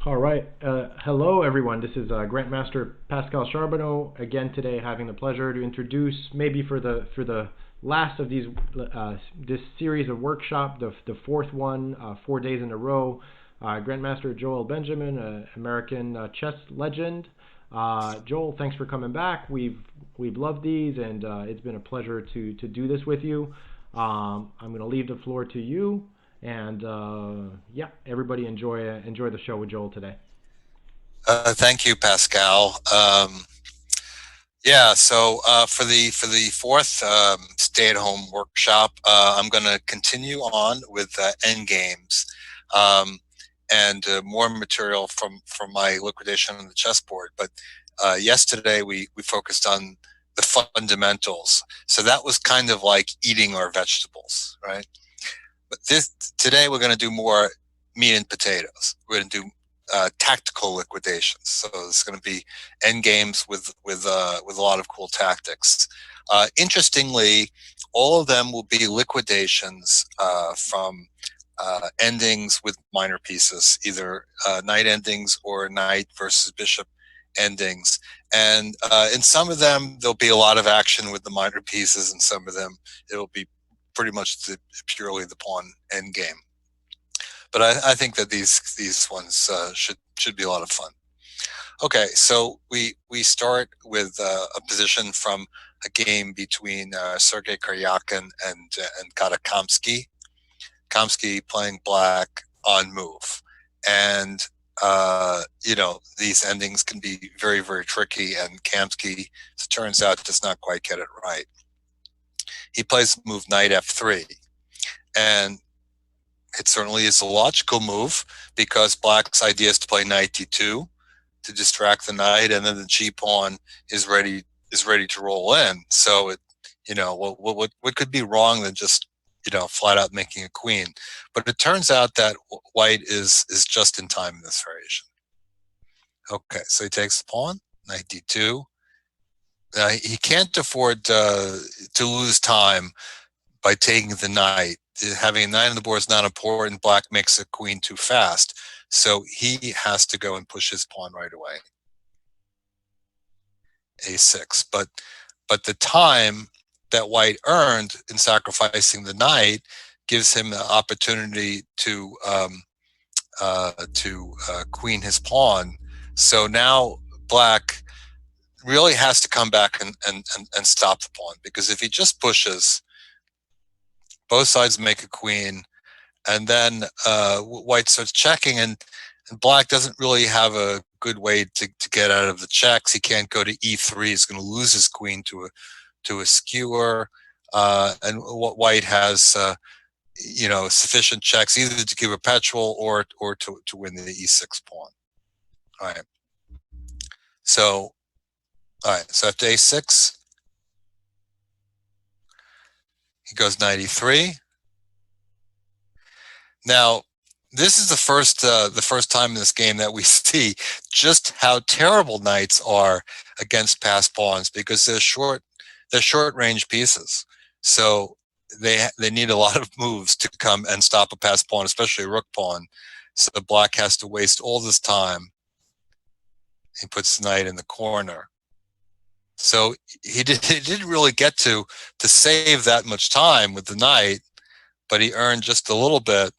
All right. Hello, everyone. This is Grandmaster Pascal Charbonneau again today, having the pleasure to introduce, maybe for the last of these this series of workshop, the fourth one, 4 days in a row. Grandmaster Joel Benjamin, American chess legend. Joel, thanks for coming back. We've loved these, and it's been a pleasure to do this with you. I'm going to leave the floor to you. And yeah, everybody enjoy the show with Joel today. Thank you, Pascal. Yeah, so for the fourth stay-at-home workshop, I'm going to continue on with end games and more material from my liquidation on the chessboard. But yesterday we focused on the fundamentals, so that was kind of like eating our vegetables, right? But today we're going to do more meat and potatoes. We're going to do tactical liquidations. So it's going to be end games with a lot of cool tactics. Interestingly, all of them will be liquidations from endings with minor pieces, either knight endings or knight versus bishop endings. And in some of them, there'll be a lot of action with the minor pieces, and some of them it'll be pretty much purely the pawn end game. But I think that these ones should be a lot of fun. Okay, so we start with a position from a game between Sergei Karyakin and Kata Kamsky. Kamsky playing black on move, and you know, these endings can be very, very tricky, and Kamsky, as it turns out, does not quite get it right. He plays the move knight f3, and it certainly is a logical move because black's idea is to play knight d2 to distract the knight, and then the g pawn is ready to roll in. So it, you know, what could be wrong than just, you know, flat out making a queen? But it turns out that white is just in time in this variation. Okay, so he takes the pawn, knight d2. He can't afford to lose time by taking the knight. Having a knight on the board is not important. Black makes a queen too fast, so he has to go and push his pawn right away. A6, but the time that white earned in sacrificing the knight gives him the opportunity to queen his pawn. So now black really has to come back and stop the pawn, because if he just pushes, both sides make a queen, and then white starts checking, and black doesn't really have a good way to get out of the checks. He can't go to e3. He's going to lose his queen to a skewer, and white has you know, sufficient checks either to give a perpetual or to win the e6 pawn. All right. So after a6, he goes knight e3. Now, this is the first time in this game that we see just how terrible knights are against passed pawns, because they're short range pieces. So they need a lot of moves to come and stop a passed pawn, especially a rook pawn. So black has to waste all this time. He puts the knight in the corner. So he didn't really get to save that much time with the knight, but he earned just a little bit.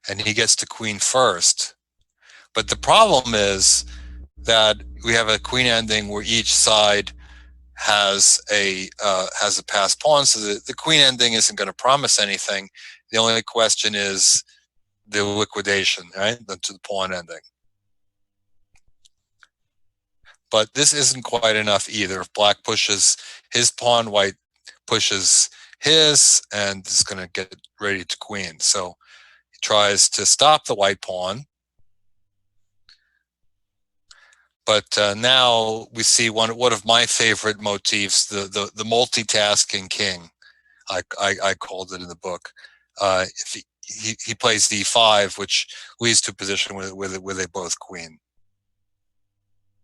And he gets to queen first. But the problem is that we have a queen ending where each side has a passed pawn, so the queen ending isn't going to promise anything. The only question is the liquidation, right, to the pawn ending. But this isn't quite enough either. If black pushes his pawn, white pushes his, and is going to get ready to queen. So he tries to stop the white pawn. But now we see one of my favorite motifs, the multitasking king. I called it in the book. If he plays d5, which leads to a position where they both queen.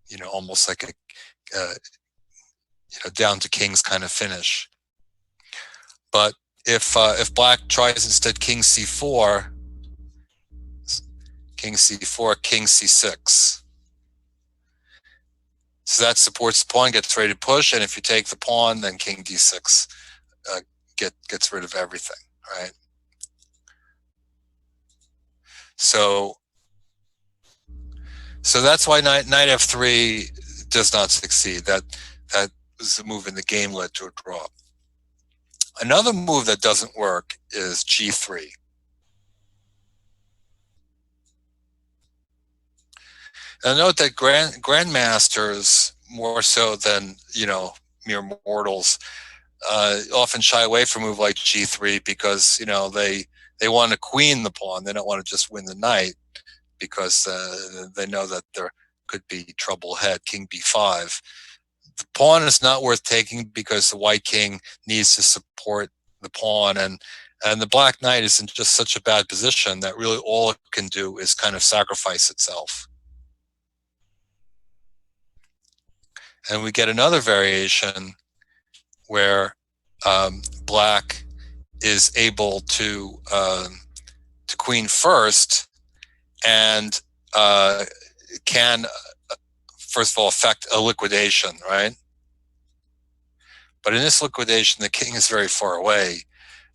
You know, almost like a you know, down to kings kind of finish. But if black tries instead king c4, king c4, king c6. So that supports the pawn, gets ready to push, and if you take the pawn, then king d6 gets rid of everything, right? So that's why knight f3 does not succeed. That was the move in the game, led to a draw. Another move that doesn't work is g3. Now note that grandmasters, more so than mere mortals, often shy away from a move like g3 because they want to queen the pawn. They don't want to just win the knight because they know that there could be trouble ahead. King b5. The pawn is not worth taking because the white king needs to support the pawn, and the black knight is in just such a bad position that really all it can do is kind of sacrifice itself. And we get another variation where black is able to queen first and can first of all affect a liquidation, right? But in this liquidation, the king is very far away.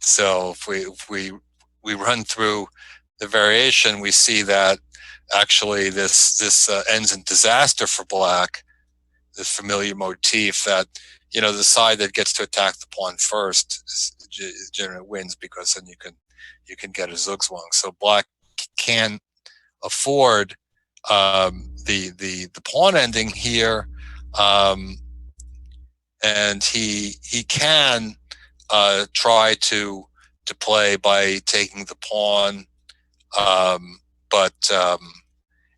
So if we run through the variation, we see that actually this ends in disaster for black. This familiar motif that the side that gets to attack the pawn first generally wins, because then you can get a zugzwang. So black can afford the pawn ending here, and he can try to play by taking the pawn, but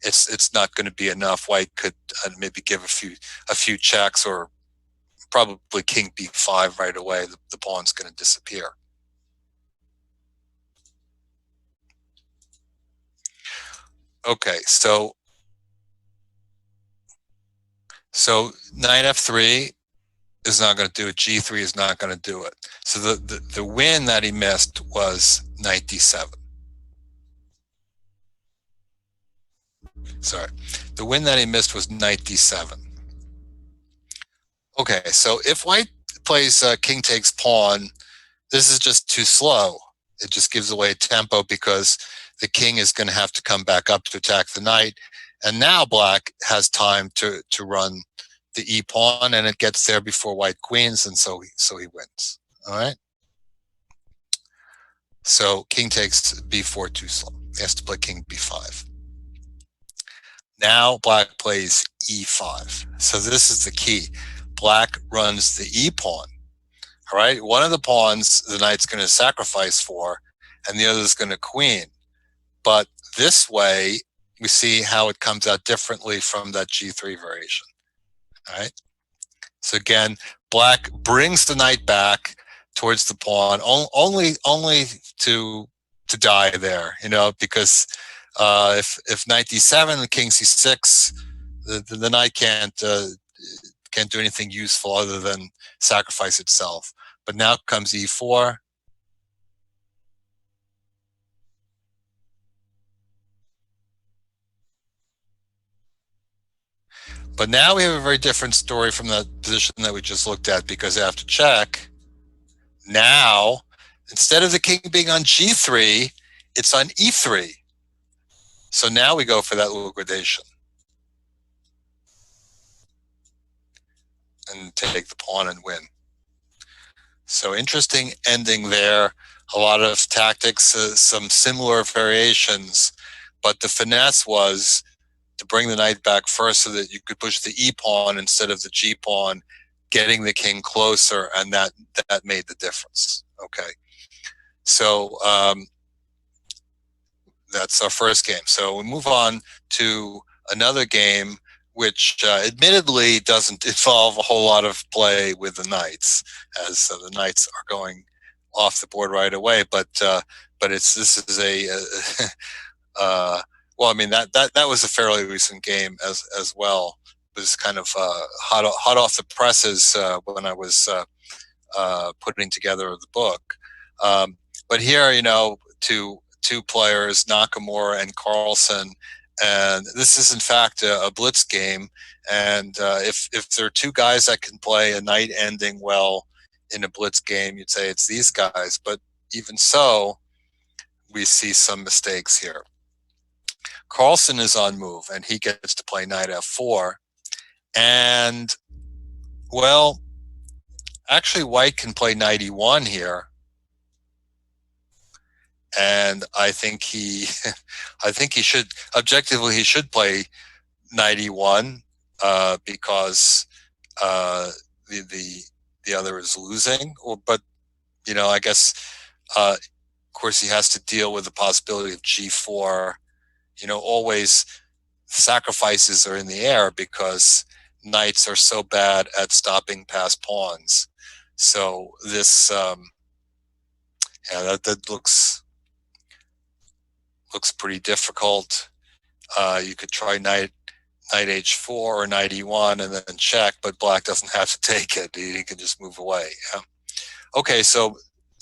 it's not going to be enough. White could maybe give a few checks, or probably king b5 right away. The pawn's going to disappear. Okay, so knight f3 is not going to do it. G3 is not going to do it. So the win that he missed was knight d7. Sorry, the win that he missed was knight d7. Okay, so if white plays king takes pawn, this is just too slow. It just gives away tempo because the king is going to have to come back up to attack the knight. And now black has time to run the e pawn, and it gets there before white queens, and so he wins. All right. So king takes b4 too slow. He has to play king b5. Now black plays e5. So this is the key. Black runs the e pawn. All right. One of the pawns the knight's going to sacrifice for, and the other is going to queen. But this way, we see how it comes out differently from that g3 variation. All right. So again, black brings the knight back towards the pawn, only to die there, because if knight d7 and king c6, the knight can't do anything useful other than sacrifice itself. But now comes e4. But now we have a very different story from the position that we just looked at, because after check, now, instead of the king being on g3, it's on e3. So now we go for that liquidation and take the pawn and win. So interesting ending there. A lot of tactics, some similar variations, but the finesse was to bring the knight back first so that you could push the e pawn instead of the g pawn, getting the king closer, and that made the difference. Okay, so that's our first game. So we move on to another game, which admittedly doesn't involve a whole lot of play with the knights, as the knights are going off the board right away. But this is a well, I mean that was a fairly recent game as well. It was kind of hot off the presses when I was putting together the book. But here, to two players, Nakamura and Carlsen. And this is, in fact, a blitz game. And if there are two guys that can play a knight ending well in a blitz game, you'd say it's these guys. But even so, we see some mistakes here. Carlsen is on move, and he gets to play knight f4. And, well, actually, white can play knight e1 here. And I think he should, objectively, he should play knight e1 because the other is losing. But I guess of course he has to deal with the possibility of g4. Always sacrifices are in the air because knights are so bad at stopping past pawns. So this, that looks pretty difficult. You could try knight h4 or knight e1 and then check, but black doesn't have to take it. He can just move away. Yeah. Okay, so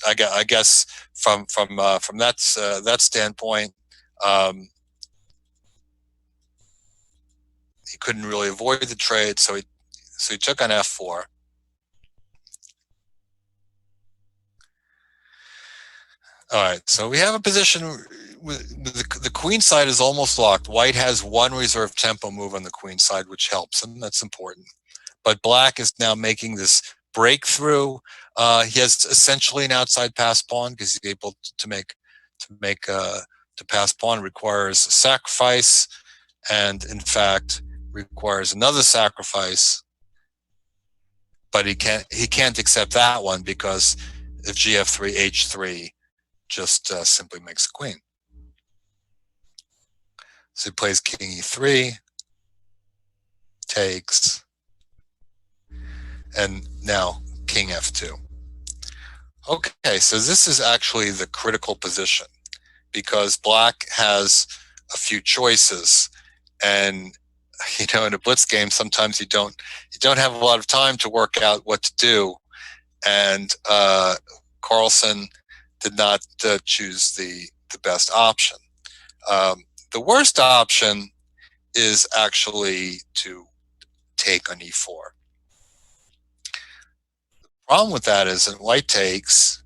I guess from that standpoint, he couldn't really avoid the trade, so he took on f4. All right, so we have a position with the queen side is almost locked. White has one reserve tempo move on the queen side, which helps him. That's important. But black is now making this breakthrough. He has essentially an outside pass pawn because he's able to pass pawn requires a sacrifice, and in fact requires another sacrifice. But he can't accept that one because if gf3 h3 just simply makes a queen. So he plays king e3, takes, and now king f2. Okay, so this is actually the critical position because black has a few choices, and in a blitz game sometimes you don't have a lot of time to work out what to do, and Carlsen did not choose the best option. The worst option is actually to take on e4. The problem with that is that white takes,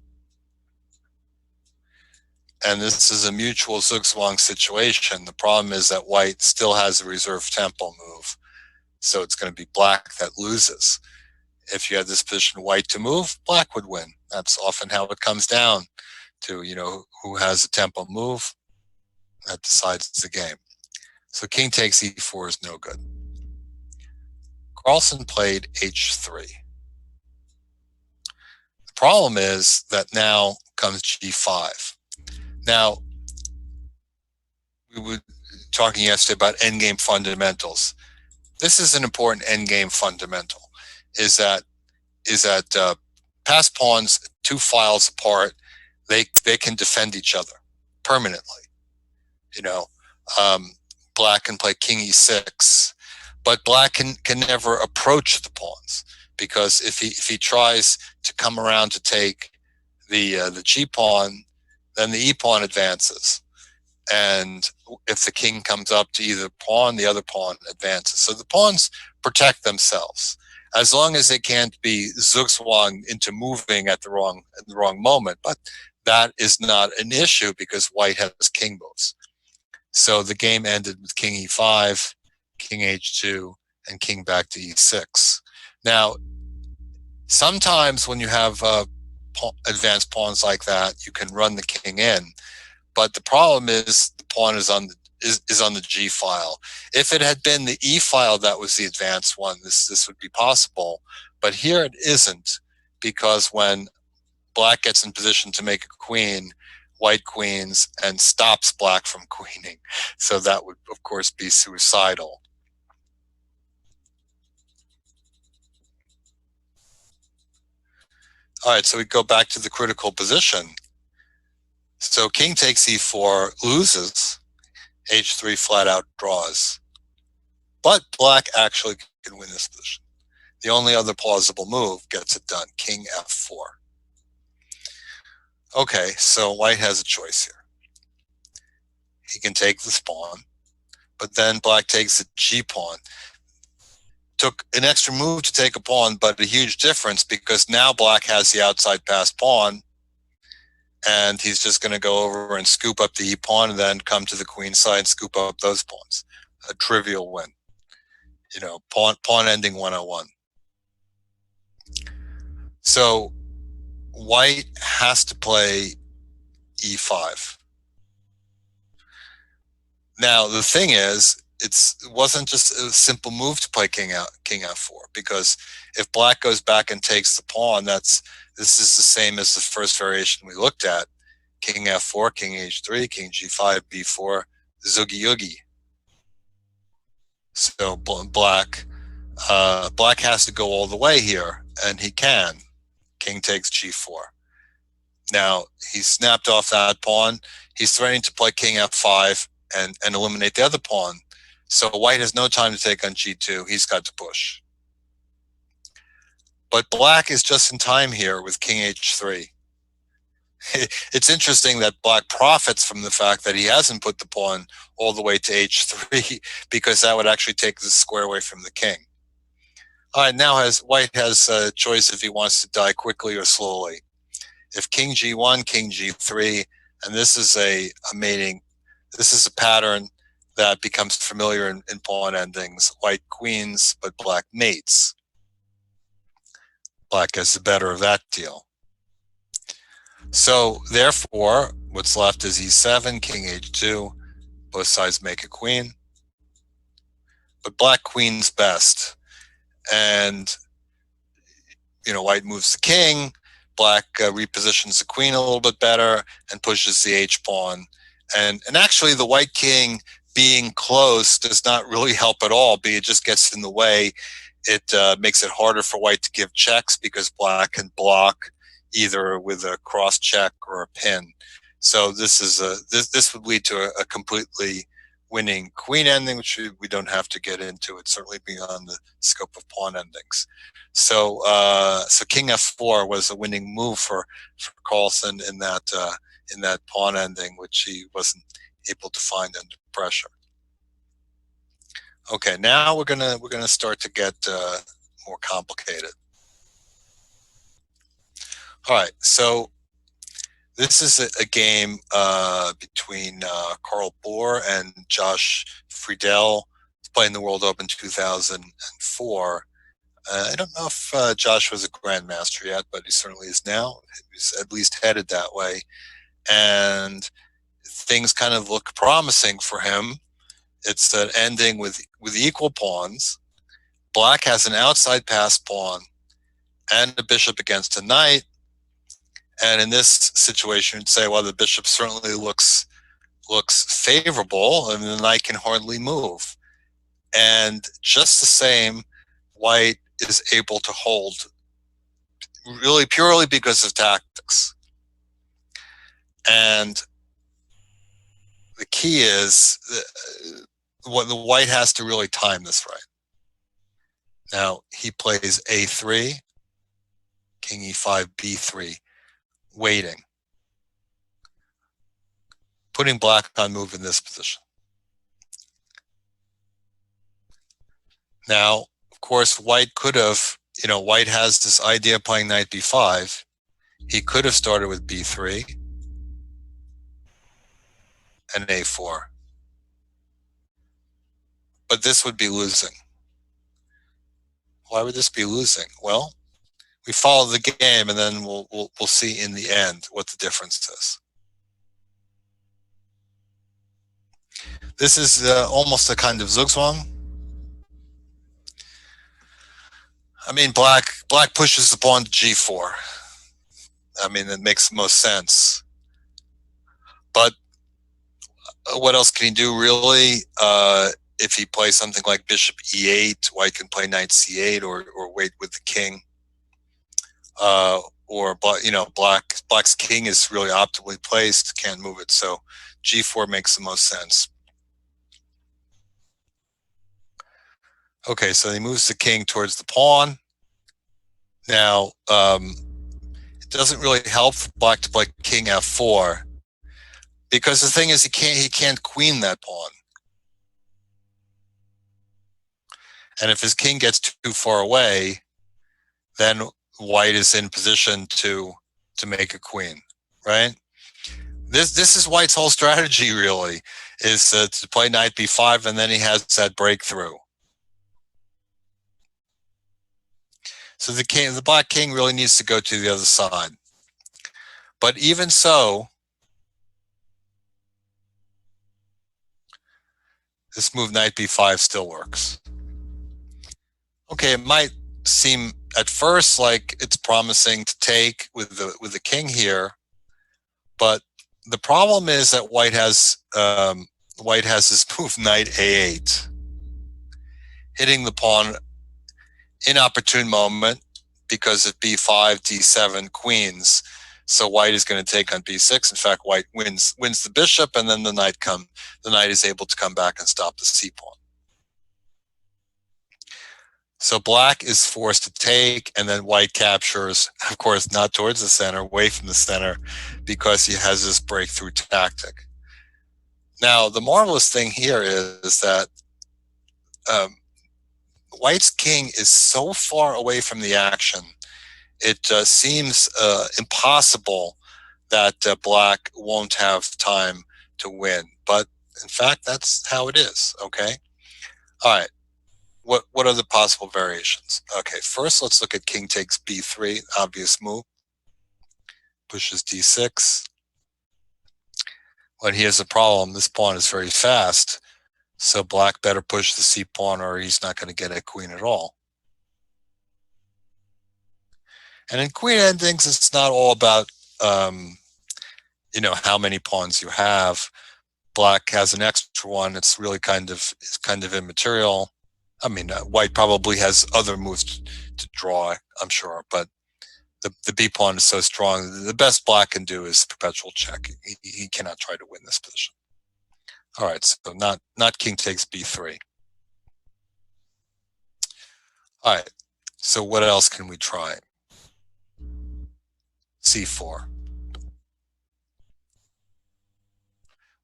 and this is a mutual zugzwang situation. The problem is that white still has a reserve tempo move, so it's going to be black that loses. If you had this position white to move, black would win. That's often how it comes down to, who has a tempo move that decides the game. So king takes e4 is no good. Carlsen played h3. The problem is that now comes g5. Now, we were talking yesterday about endgame fundamentals. This is an important endgame fundamental, is that pass pawns 2 files apart, they can defend each other permanently. Black can play king e6, but black can never approach the pawns, because if he tries to come around to take the g pawn, then the e pawn advances, and if the king comes up to either pawn, the other pawn advances. So the pawns protect themselves as long as they can't be zugzwang into moving at the wrong moment. But that is not an issue because white has king moves. So the game ended with king e5, king h2, and king back to e6. Now, sometimes when you have advanced pawns like that, you can run the king in, but the problem is the pawn is on the g file. If it had been the e file that was the advanced one, this would be possible, but here it isn't, because when black gets in position to make a queen, white queens and stops black from queening. So that would, of course, be suicidal. All right, so we go back to the critical position. So king takes e4, loses, h3 flat out draws. But black actually can win this position. The only other plausible move gets it done, king f4. Okay, so white has a choice here. he can take this pawn, but then black takes the g pawn. Took an extra move to take a pawn, but a huge difference because now black has the outside passed pawn, and he's just going to go over and scoop up the e pawn and then come to the queen side and scoop up those pawns. A trivial win. You know, pawn ending 101. So white has to play e5. Now the thing is, it wasn't just a simple move to play king f4, because if black goes back and takes the pawn, this is the same as the first variation we looked at: king f4, king h3, king g5, b4, zoogie yoogie. So black has to go all the way here, and he can. King takes g4. Now he snapped off that pawn. He's threatening to play king f5 and eliminate the other pawn. So white has no time to take on g2. He's got to push. But black is just in time here with king h3. It's interesting that black profits from the fact that he hasn't put the pawn all the way to h3, because that would actually take the square away from the king. All right, now white has a choice if he wants to die quickly or slowly. If king g1, king g3, and this is a mating, this is a pattern that becomes familiar in pawn endings. White queens, but black mates. Black gets the better of that deal. So therefore, what's left is e7, king h2. Both sides make a queen. But black queen's best. And, you know, white moves the king. Black repositions the queen a little bit better and pushes the h-pawn. And actually, the white king being close does not really help at all. It just gets in the way. It makes it harder for white to give checks because black can block either with a cross check or a pin. So this would lead to a completely winning queen ending, which we don't have to get into. It's certainly beyond the scope of pawn endings. So so king f4 was a winning move for Carlsen in that pawn ending, which he wasn't able to find under pressure. Okay, now we're gonna start to get more complicated. All right, so this is a game between Carlbor and Josh Friedel, playing the World Open 2004. I don't know if Josh was a grandmaster yet, but he certainly is now. He's at least headed that way. And things kind of look promising for him. It's an ending with equal pawns. Black has an outside pass pawn and a bishop against a knight. And in this situation, you'd say, well, the bishop certainly looks favorable, and the knight can hardly move. And just the same, white is able to hold, really purely because of tactics. And the key is what the white has to really time this right. Now he plays a3, king e5, b3, waiting, putting black on move in this position. Now, of course, white could have, white has this idea of playing knight b5. He could have started with b3 and a4. But this would be losing. Why would this be losing? Well, we follow the game, and then we'll see in the end what the difference is. This is almost a kind of zugzwang. I mean, black pushes the pawn to g4. I mean, it makes the most sense. But what else can he do, really? If he plays something like bishop e8, white can play knight c8 or wait with the king. Or black's king is really optimally placed, can't move it. So g4 makes the most sense. Okay, so he moves the king towards the pawn. Now, it doesn't really help for black to play king f4, because the thing is he can't queen that pawn. And if his king gets too far away, then white is in position to make a queen, right? This is white's whole strategy, really, is to play knight b5, and then he has that breakthrough. So the black king really needs to go to the other side. But even so, this move knight b5 still works. Okay, it might seem at first like it's promising to take with the king here, but the problem is that white has this move knight a8, hitting the pawn inopportune moment because of b5, d7, queens. So white is going to take on b6. In fact, white wins the bishop, and then the knight is able to come back and stop the c pawn. So black is forced to take, and then white captures, of course, not towards the center, away from the center, because he has this breakthrough tactic. Now, the marvelous thing here is that white's king is so far away from the action, it seems impossible that black won't have time to win. But in fact, that's how it is, okay? All right. What are the possible variations? Okay, first let's look at king takes b3, obvious move. Pushes d6. When he has a problem, this pawn is very fast, so black better push the c pawn or he's not going to get a queen at all. And in queen endings, it's not all about how many pawns you have. Black has an extra one. It's really kind of immaterial. I mean, white probably has other moves to draw, I'm sure, but the b pawn is so strong. The best black can do is perpetual check. He cannot try to win this position. All right, so not king takes b3. All right, so what else can we try? c4.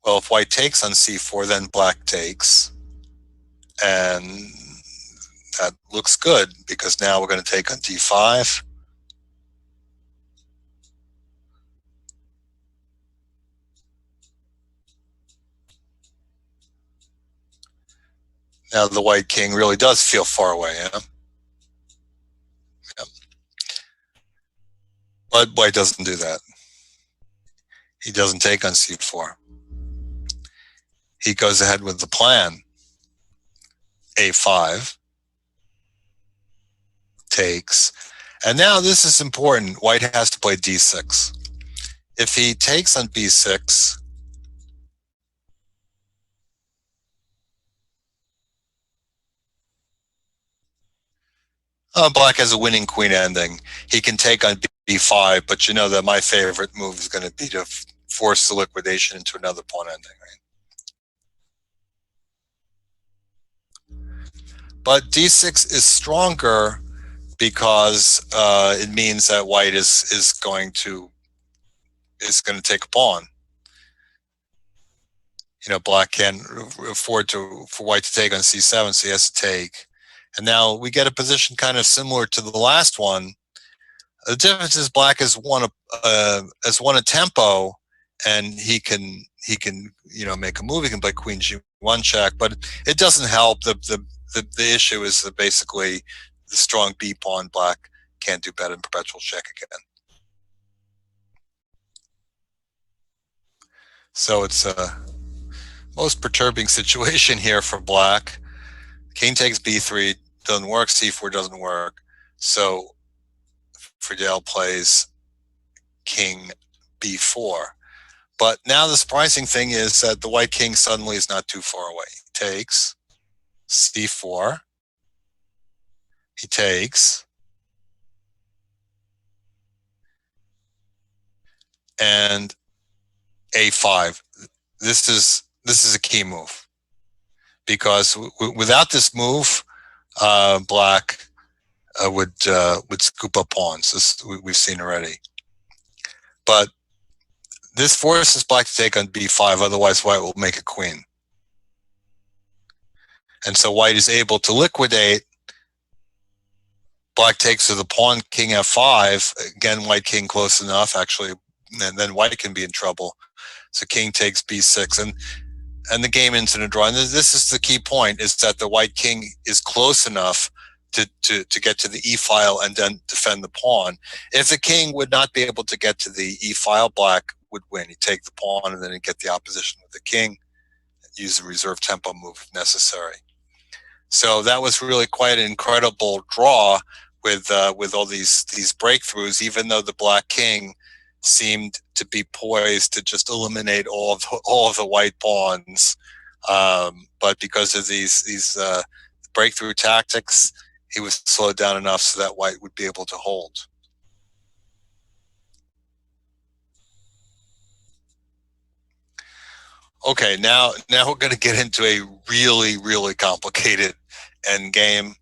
Well, if white takes on c4, then black takes, and that looks good because now we're going to take on d5. Now the white king really does feel far away, yeah? But white doesn't do that. He doesn't take on c4. He goes ahead with the plan. a5 takes. And now this is important. White has to play d6. If he takes on b6, black has a winning queen ending. He can take on b5, but you know that my favorite move is going to be to force the liquidation into another pawn ending, right? But d6 is stronger because it means that white is going to take a pawn. Black can't afford for white to take on c7, so he has to take. And now we get a position kind of similar to the last one. The difference is black has won a tempo, and he can make a move. He can play queen g1 check, but it doesn't help. The issue is that basically the strong b pawn, black can't do better than perpetual check again. So it's a most perturbing situation here for black. King takes b3, doesn't work. c4 doesn't work. So Friedel plays king b4. But now the surprising thing is that the white king suddenly is not too far away. He takes c4. He takes. And a5. This is a key move, because without this move, black would scoop up pawns. We've seen already. But this forces black to take on b5, otherwise white will make a queen. And so white is able to liquidate. Black takes to the pawn, king f5. Again, white king close enough, actually, and then white can be in trouble. So king takes b6, and the game ends in a draw. And this is the key point, is that the white king is close enough to get to the e file and then defend the pawn. If the king would not be able to get to the e file, black would win. He'd take the pawn and then he'd get the opposition with the king, use the reserve tempo move if necessary. So that was really quite an incredible draw with all these breakthroughs, even though the black king seemed to be poised to just eliminate all of the white pawns. But because of these breakthrough tactics, he was slowed down enough so that white would be able to hold. Okay, now we're going to get into a really, really complicated endgame.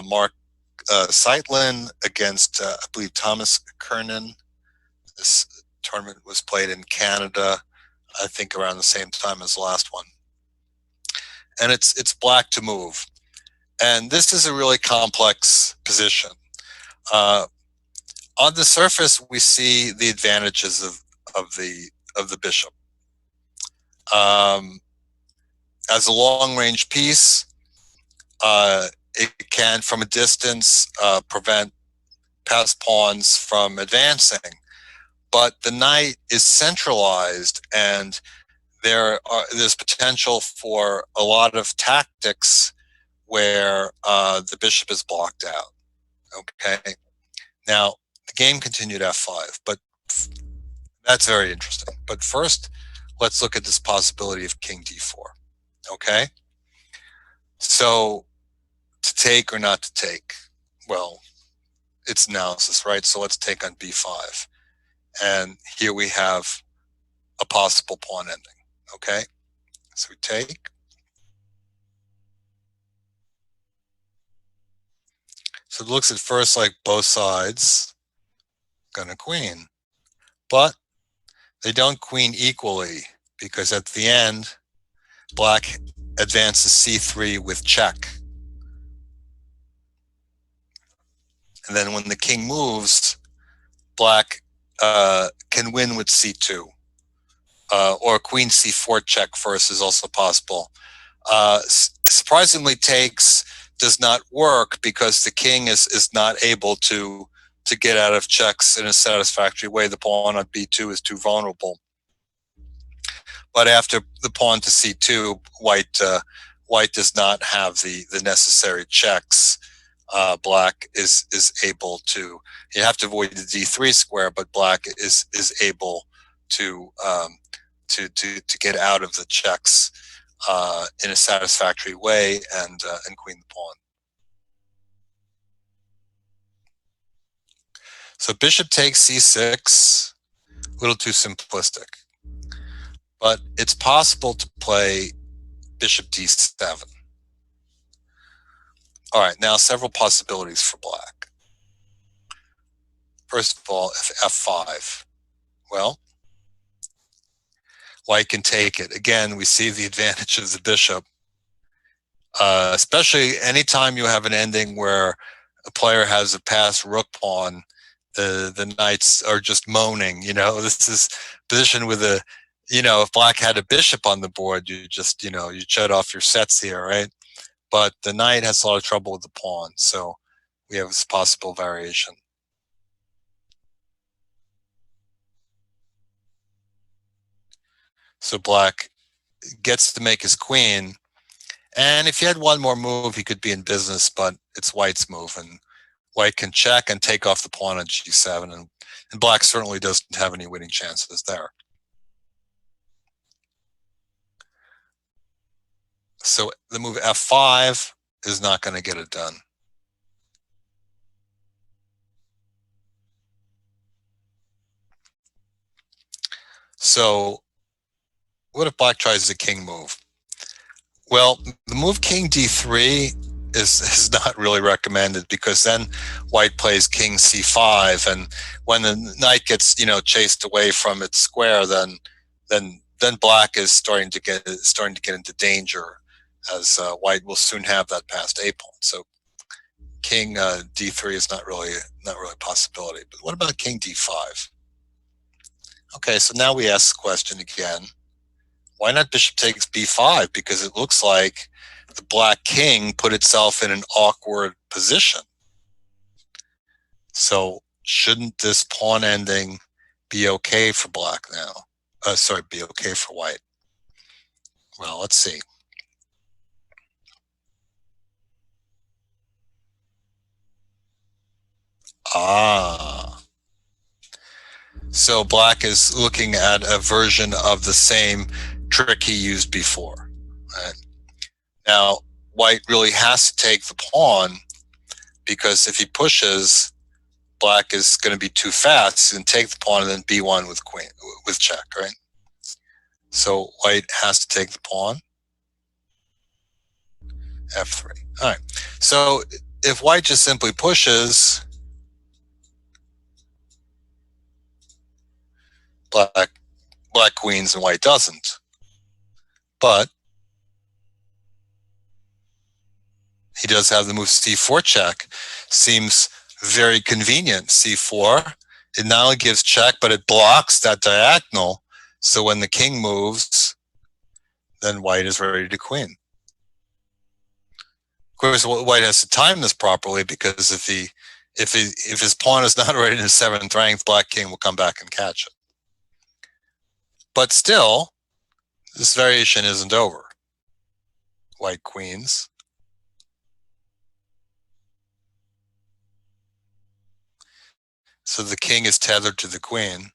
Mark Cyclin against, I believe, Thomas Kernan. This tournament was played in Canada, I think around the same time as the last one. And it's black to move. And this is a really complex position. On the surface, we see the advantages of the bishop. As a long-range piece, it can, from a distance, prevent passed pawns from advancing. But the knight is centralized, and there's potential for a lot of tactics where the bishop is blocked out. Okay, now the game continued f5, but that's very interesting. But first, let's look at this possibility of king d4. Okay, so to take or not to take? Well, it's analysis, right? So let's take on b5. And here we have a possible pawn ending. Okay, so we take. So it looks at first like both sides gonna queen, but they don't queen equally, because at the end, black advances c3 with check. And then when the king moves, black can win with c2. Or queen c4 check first is also possible. Surprisingly, takes does not work because the king is not able to get out of checks in a satisfactory way. The pawn on b2 is too vulnerable. But after the pawn to c2, white does not have the necessary checks. Black is able to. You have to avoid the d3 square, but black is able to get out of the checks in a satisfactory way and queen the pawn. So bishop takes c6, a little too simplistic. But it's possible to play bishop d7. All right, now several possibilities for black. First of all, f5. Well, white can take it. Again, we see the advantage of the bishop, especially anytime you have an ending where a player has a passed rook pawn, the knights are just moaning. You know, this is position with a, you know, if black had a bishop on the board, you just, you know, you shut off your sets here, right? But the knight has a lot of trouble with the pawn, so we have this possible variation. So black gets to make his queen, and if he had one more move, he could be in business, but it's white's move, and white can check and take off the pawn on g7, and black certainly doesn't have any winning chances there. So the move f5 is not going to get it done. So what if black tries the king move? Well, the move king d3 is not really recommended, because then white plays king c5, and when the knight gets chased away from its square, then black is starting to get into danger, as white will soon have that past a pawn. So king d3 is not really a possibility. But what about king d5? Okay, so now we ask the question again. Why not bishop takes b5? Because it looks like the black king put itself in an awkward position. So shouldn't this pawn ending be okay for black now? Sorry, be okay for white. Well, let's see. So black is looking at a version of the same trick he used before. Right? Now, white really has to take the pawn, because if he pushes, black is going to be too fast and take the pawn and then b1 with check, right? So white has to take the pawn. f3. All right. So if white just simply pushes, black queens and white doesn't. But he does have the move c4 check. Seems very convenient. c4. It not only gives check, but it blocks that diagonal. So when the king moves, then white is ready to queen. Of course, white has to time this properly, because if his pawn is not already in the 7th rank, black king will come back and catch it. But still, this variation isn't over. White queens. So the king is tethered to the queen.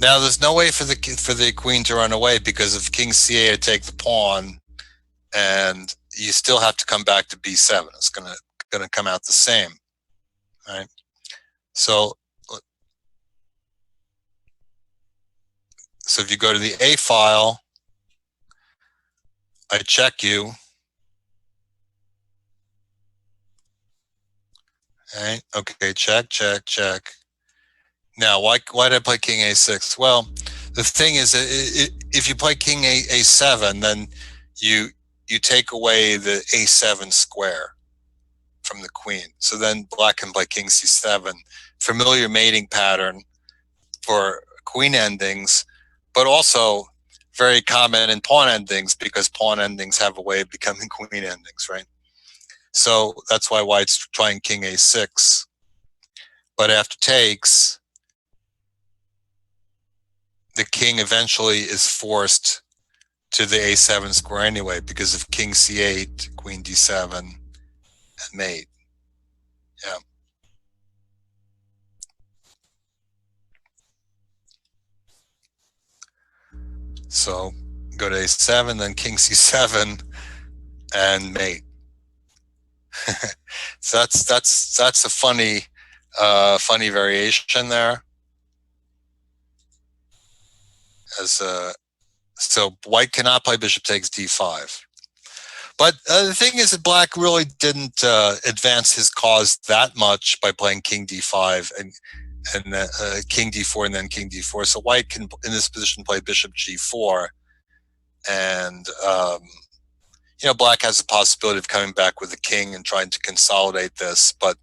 Now there's no way for the queen to run away, because if king c8 to take the pawn, and you still have to come back to b7. It's gonna come out the same, right? So if you go to the A file, I check you. Right? Okay, check, check, check. Now, why did I play king a6? Well, the thing is, if you play king a7, then you take away the a7 square from the queen. So then black can play king c7. Familiar mating pattern for queen endings, but also very common in pawn endings, because pawn endings have a way of becoming queen endings, right? So that's why white's trying king a6. But after takes, the king eventually is forced to the a7 square anyway, because of king c8, queen d7, and mate. Yeah. So go to a7, then king c7, and mate. So that's a funny variation there. So white cannot play bishop takes d5. But the thing is that black really didn't advance his cause that much by playing king d5 and king d4 and then king d4. So white can, in this position, play bishop g4, and black has the possibility of coming back with the king and trying to consolidate this. But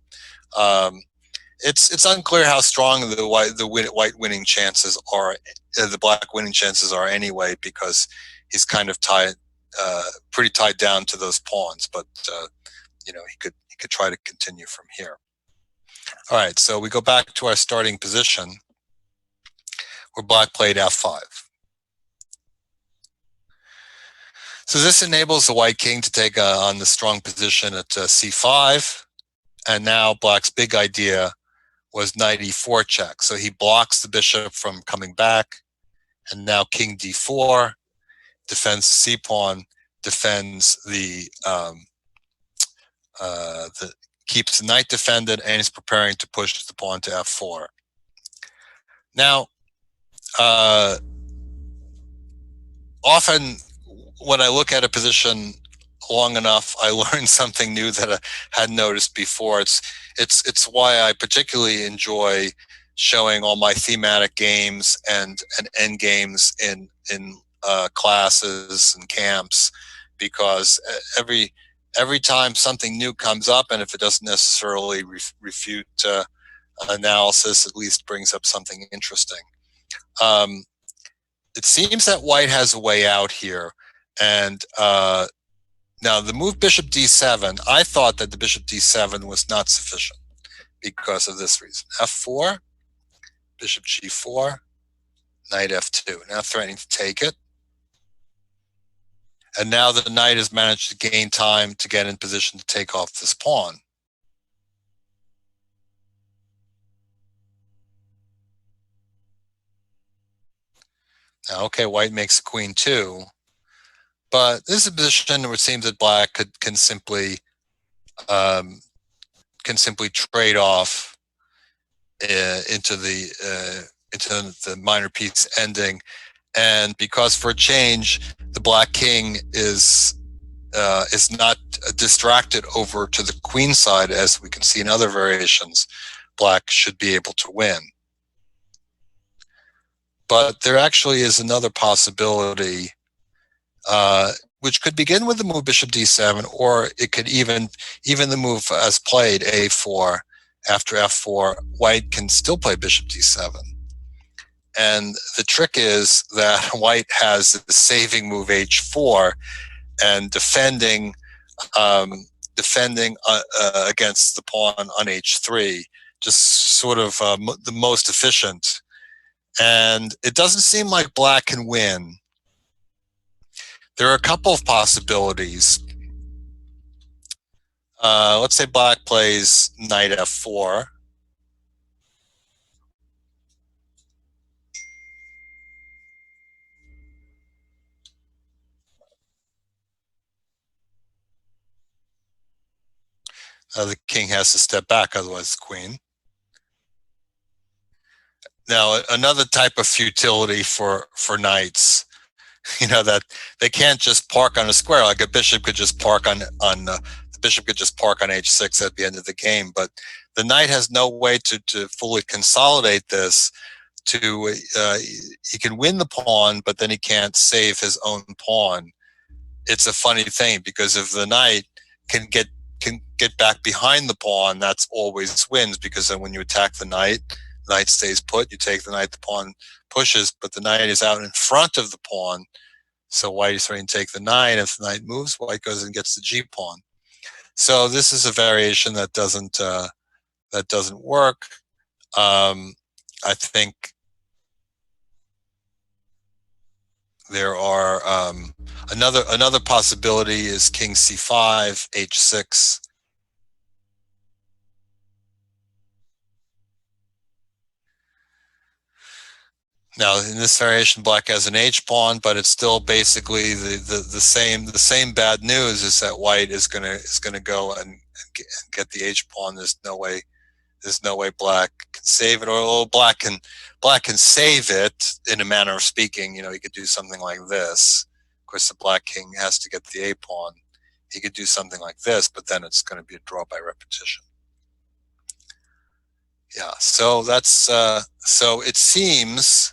it's unclear how strong the white winning chances are, the black winning chances are anyway, because he's kind of pretty tied down to those pawns. But he could try to continue from here. All right, so we go back to our starting position, where black played f5. So this enables the white king to take on the strong position at c5, and now black's big idea was knight e4 check. So he blocks the bishop from coming back, and now king d4 defends c pawn, defends the keeps the knight defended, and is preparing to push the pawn to f4. Now, often when I look at a position long enough, I learned something new that I hadn't noticed before. It's why I particularly enjoy showing all my thematic games and end games in classes and camps, because every time something new comes up, and if it doesn't necessarily refute analysis, at least brings up something interesting. It seems that white has a way out here, and now the move bishop d7, I thought that the bishop d7 was not sufficient because of this reason. f4, bishop g4, knight f2. Now threatening to take it. And now the knight has managed to gain time to get in position to take off this pawn. Now, okay, white makes queen 2. But this is a position where it seems that black can simply trade off into the minor piece ending, and because for a change the black king is not distracted over to the queen side, as we can see in other variations, black should be able to win. But there actually is another possibility, which could begin with the move bishop d7, or it could even the move as played a4. After f4, white can still play bishop d7. And the trick is that white has the saving move h4 and defending against the pawn on h3, just sort of the most efficient. And it doesn't seem like black can win. There are a couple of possibilities. Let's say black plays knight f4. The king has to step back, otherwise the queen. Now, another type of futility for knights, that they can't just park on a square. Like a bishop could just park on the bishop could just park on h6 at the end of the game, but the knight has no way to fully consolidate this. He can win the pawn, but then he can't save his own pawn. It's a funny thing, because if the knight can get back behind the pawn, that's always wins, because then when you attack the knight stays put, you take the knight, the pawn pushes, but the knight is out in front of the pawn, so white is trying to take the knight. If the knight moves, white goes and gets the g-pawn. So this is a variation that doesn't work. I think there are another possibility is king c5, h6. Now, in this variation, black has an h-pawn, but it's still basically the same bad news, is that white is gonna go and get the h-pawn. There's no way black can save it, or black can save it in a manner of speaking. He could do something like this. Of course, the black king has to get the a-pawn. He could do something like this, but then it's going to be a draw by repetition. Yeah, so that's so it seems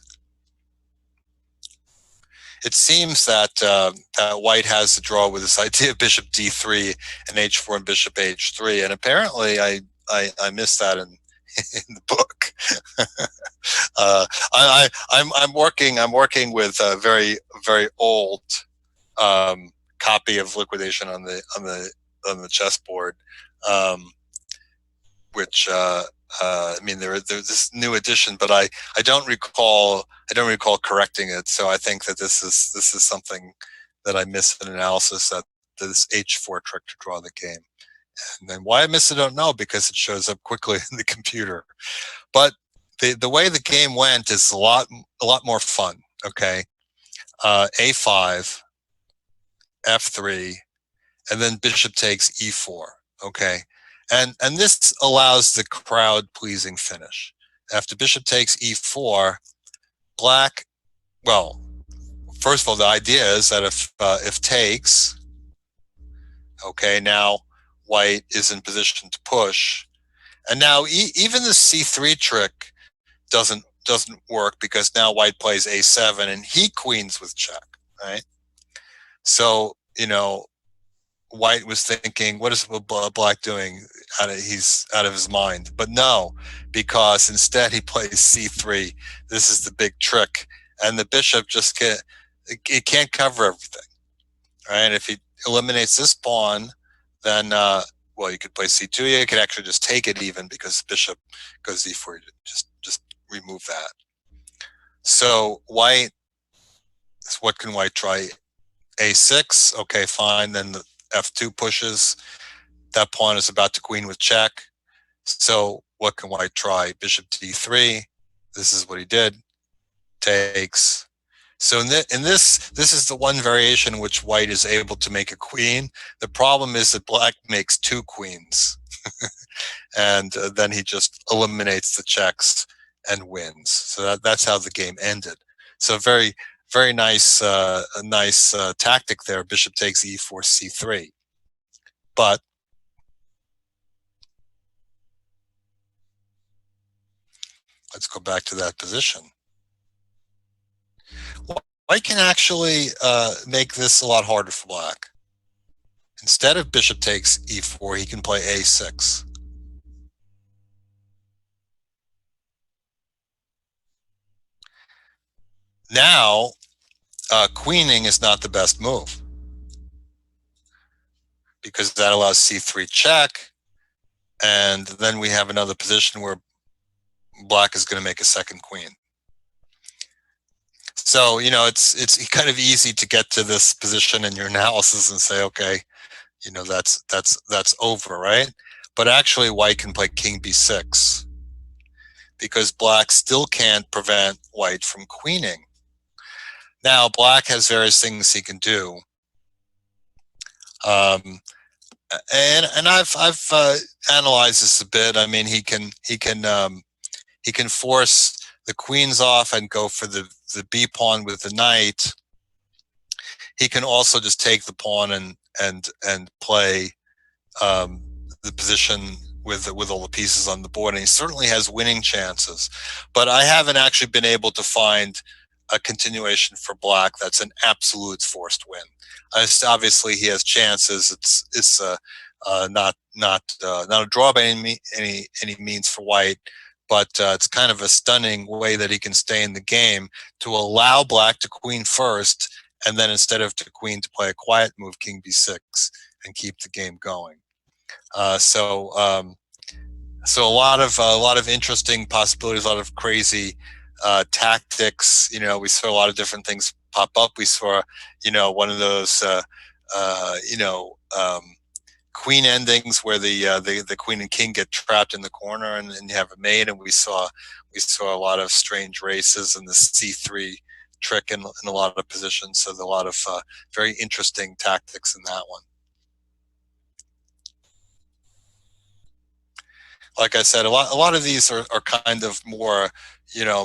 that white has the draw with this idea of bishop d3 and h4 and bishop h3, and apparently I missed that in the book. I'm working with a very old copy of Liquidation on the chessboard, which there's this new edition, but I don't recall correcting it. So I think that this is something that I missed in analysis, that this h4 trick to draw the game. And then why I missed it, I don't know, because it shows up quickly in the computer. But the way the game went is a lot more fun. Okay, a5, f3, and then bishop takes e4. Okay, and this allows the crowd-pleasing finish. After bishop takes e4, black. Well, first of all, the idea is that if takes, Okay, now white is in position to push. And now even the c3 trick doesn't work because now white plays a7 and he queens with check, right? So, white was thinking, what is black doing? He's out of his mind. But no, because instead he plays c3. This is the big trick. And the bishop just it can't cover everything, right? If he eliminates this pawn, then, well, you could play c2. You could actually just take it even because bishop goes e4. Just remove that. So white, what can white try? a6. Okay, fine. Then the f2 pushes. That pawn is about to queen with check. So what can white try? Bishop d3. This is what he did. Takes. So in this is the one variation in which white is able to make a queen. The problem is that black makes two queens. And then he just eliminates the checks and wins. So that's how the game ended. So very, very nice, nice tactic there. Bishop takes e4, c3. But let's go back to that position. White can actually make this a lot harder for black. Instead of bishop takes e4, he can play a6. Now, queening is not the best move because that allows c3 check, and then we have another position where black is going to make a second queen. So, it's kind of easy to get to this position in your analysis and say, okay, that's over, right? But actually, white can play king b6 because black still can't prevent white from queening. Now, black has various things he can do, and I've analyzed this a bit. I mean, he can force the queens off and go for the b pawn with the knight. He can also just take the pawn and play the position with all the pieces on the board, and he certainly has winning chances. But I haven't actually been able to find a continuation for black that's an absolute forced win. Obviously, he has chances. It's not a draw by any means for white, but it's kind of a stunning way that he can stay in the game to allow black to queen first, and then instead of to queen, to play a quiet move, king b6, and keep the game going. So a lot of interesting possibilities, a lot of crazy tactics. We saw a lot of different things pop up. We saw, one of those, queen endings where the queen and king get trapped in the corner and you have a mate. And we saw a lot of strange races and the c3 trick in a lot of positions. So there's a lot of very interesting tactics in that one. Like I said, a lot of these are kind of more,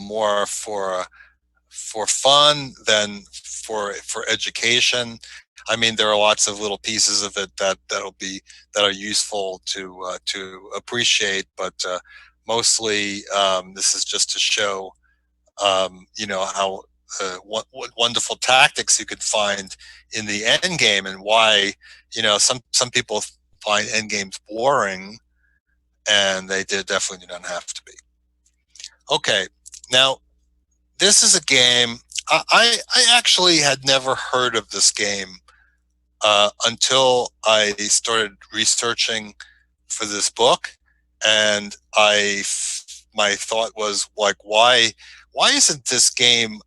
more for fun than for education. I mean, there are lots of little pieces of it that are useful to appreciate, but mostly this is just to show, how what wonderful tactics you could find in the end game, and why some people find end games boring. And they definitely do not have to be. Okay, now this is a game. I actually had never heard of this game until I started researching for this book, and my thought was like, why isn't this game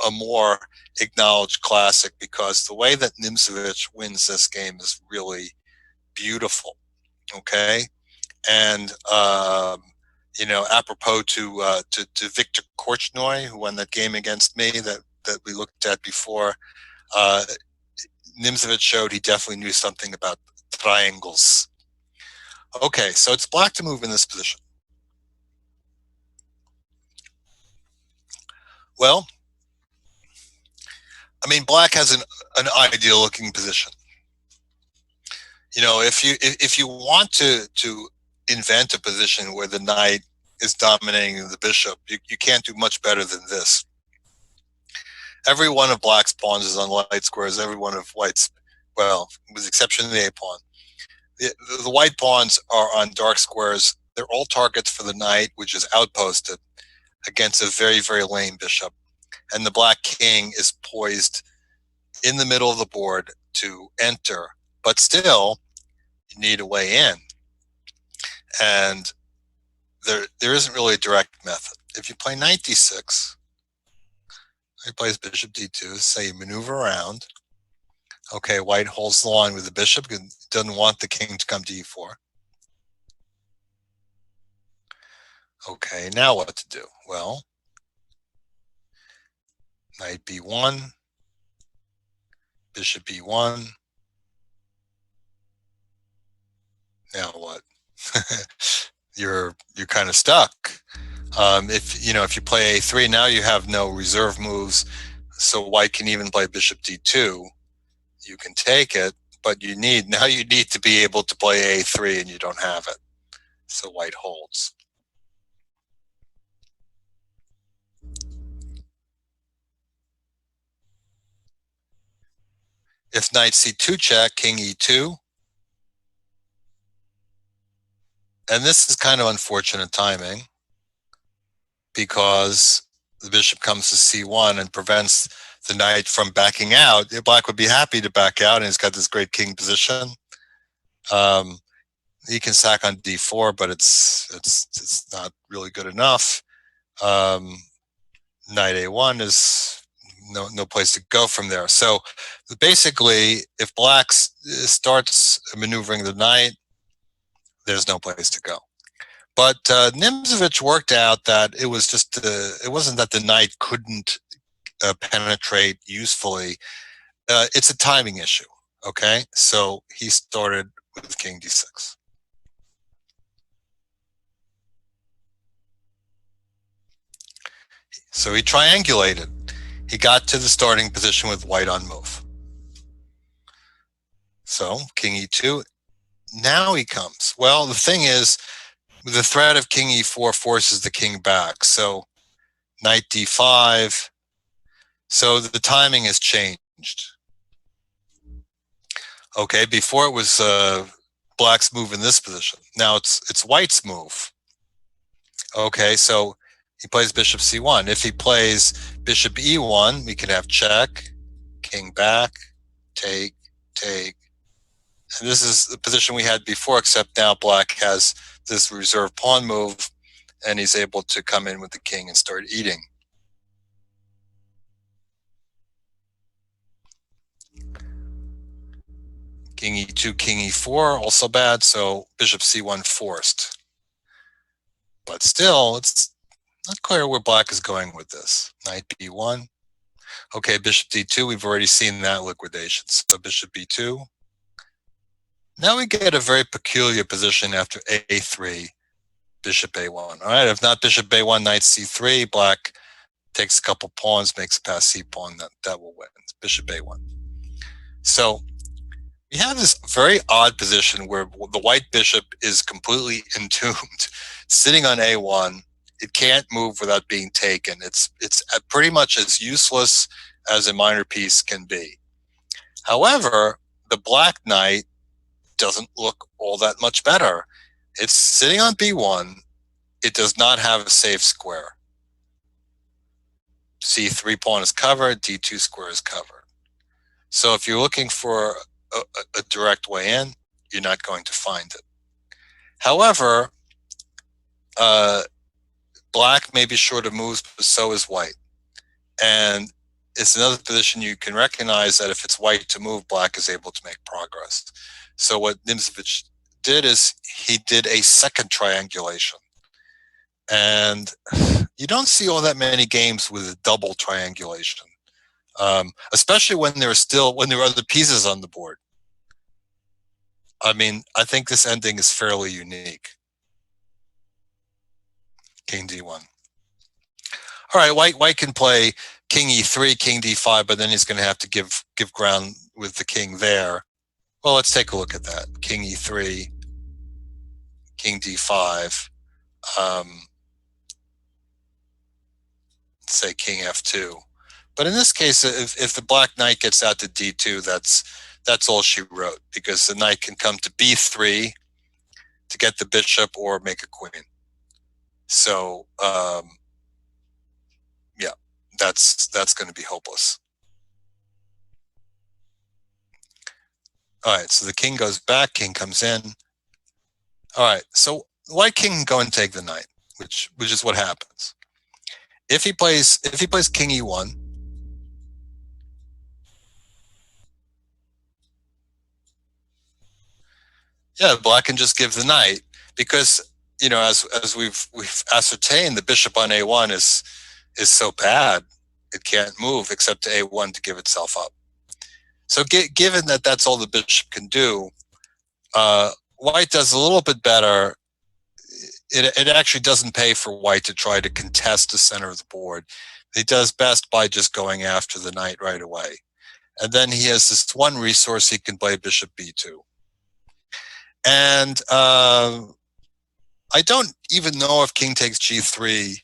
a more acknowledged classic? Because the way that Nimzowitsch wins this game is really beautiful. Okay. And apropos to Victor Korchnoi, who won that game against me that we looked at before, Nimzowitsch showed he definitely knew something about triangles. Okay, so it's black to move in this position. Well, I mean, black has an ideal looking position. if you want to invent a position where the knight is dominating the bishop, you can't do much better than this. Every one of black's pawns is on light squares. Every one of white's, well, with the exception of the A pawn. The white pawns are on dark squares. They're all targets for the knight, which is outposted against a very, very lame bishop. And the black king is poised in the middle of the board to enter. But still, you need a way in. And there isn't really a direct method. If you play knight d6, he plays bishop d2, say you maneuver around. Okay, white holds the line with the bishop and doesn't want the king to come to e4. Okay, now what to do? Well, knight b1, bishop e1. Now what? You're kind of stuck. If you play a3, now you have no reserve moves, so white can even play bishop d2. You can take it, but you need to be able to play a3, and you don't have it. So white holds. If knight c2 check, king e2. And this is kind of unfortunate timing because the bishop comes to c1 and prevents the knight from backing out. Black would be happy to back out, and he's got this great king position. He can sack on d4, but it's not really good enough. Knight a1 is no place to go from there. So basically, if black starts maneuvering the knight, there's no place to go. But Nimzowitsch worked out that it was just it wasn't that the knight couldn't penetrate usefully. It's a timing issue. Okay, so he started with king d6. So he triangulated. He got to the starting position with white on move. So king e2. Now he comes. Well, the thing is, the threat of king e4 forces the king back. So knight d5. So the timing has changed. Okay, before it was black's move in this position. Now it's white's move. Okay, so he plays bishop c1. If he plays bishop e1, we can have check, king back, take. And this is the position we had before, except now black has this reserve pawn move, and he's able to come in with the king and start eating. King e2, king e4, also bad, so bishop c1 forced. But still, it's not clear where black is going with this. Knight b1. Okay, bishop d2, we've already seen that liquidation. So bishop b2. Now we get a very peculiar position after a3, bishop a1. All right, if not bishop a1, knight c3, black takes a couple pawns, makes a pass c pawn, that will win. It's bishop a1. So we have this very odd position where the white bishop is completely entombed, sitting on a1. It can't move without being taken. It's pretty much as useless as a minor piece can be. However, the black knight doesn't look all that much better. It's sitting on b1. It does not have a safe square. c3 pawn is covered, d2 square is covered. So if you're looking for a direct way in, you're not going to find it. However, black may be short of moves, but so is white. And it's another position you can recognize that if it's white to move, black is able to make progress. So what Nimzowitsch did is he did a second triangulation. And you don't see all that many games with a double triangulation, especially when there are other pieces on the board. I mean, I think this ending is fairly unique. King d1. All right, white can play king e3, king d5, but then he's going to have to give ground with the king there. Well, let's take a look at that. King e3, king d5, say king f2. But in this case, if the black knight gets out to d2, that's all she wrote, because the knight can come to b3 to get the bishop or make a queen. So yeah, that's going to be hopeless. All right, so the king goes back, king comes in. All right, so white king can go and take the knight, which is what happens. If he plays king e1, yeah, black can just give the knight, because as we've ascertained, the bishop on a1 is so bad it can't move except to a1 to give itself up. So given that that's all the bishop can do, white does a little bit better. It actually doesn't pay for white to try to contest the center of the board. He does best by just going after the knight right away. And then he has this one resource, he can play bishop b2. And I don't even know if king takes g3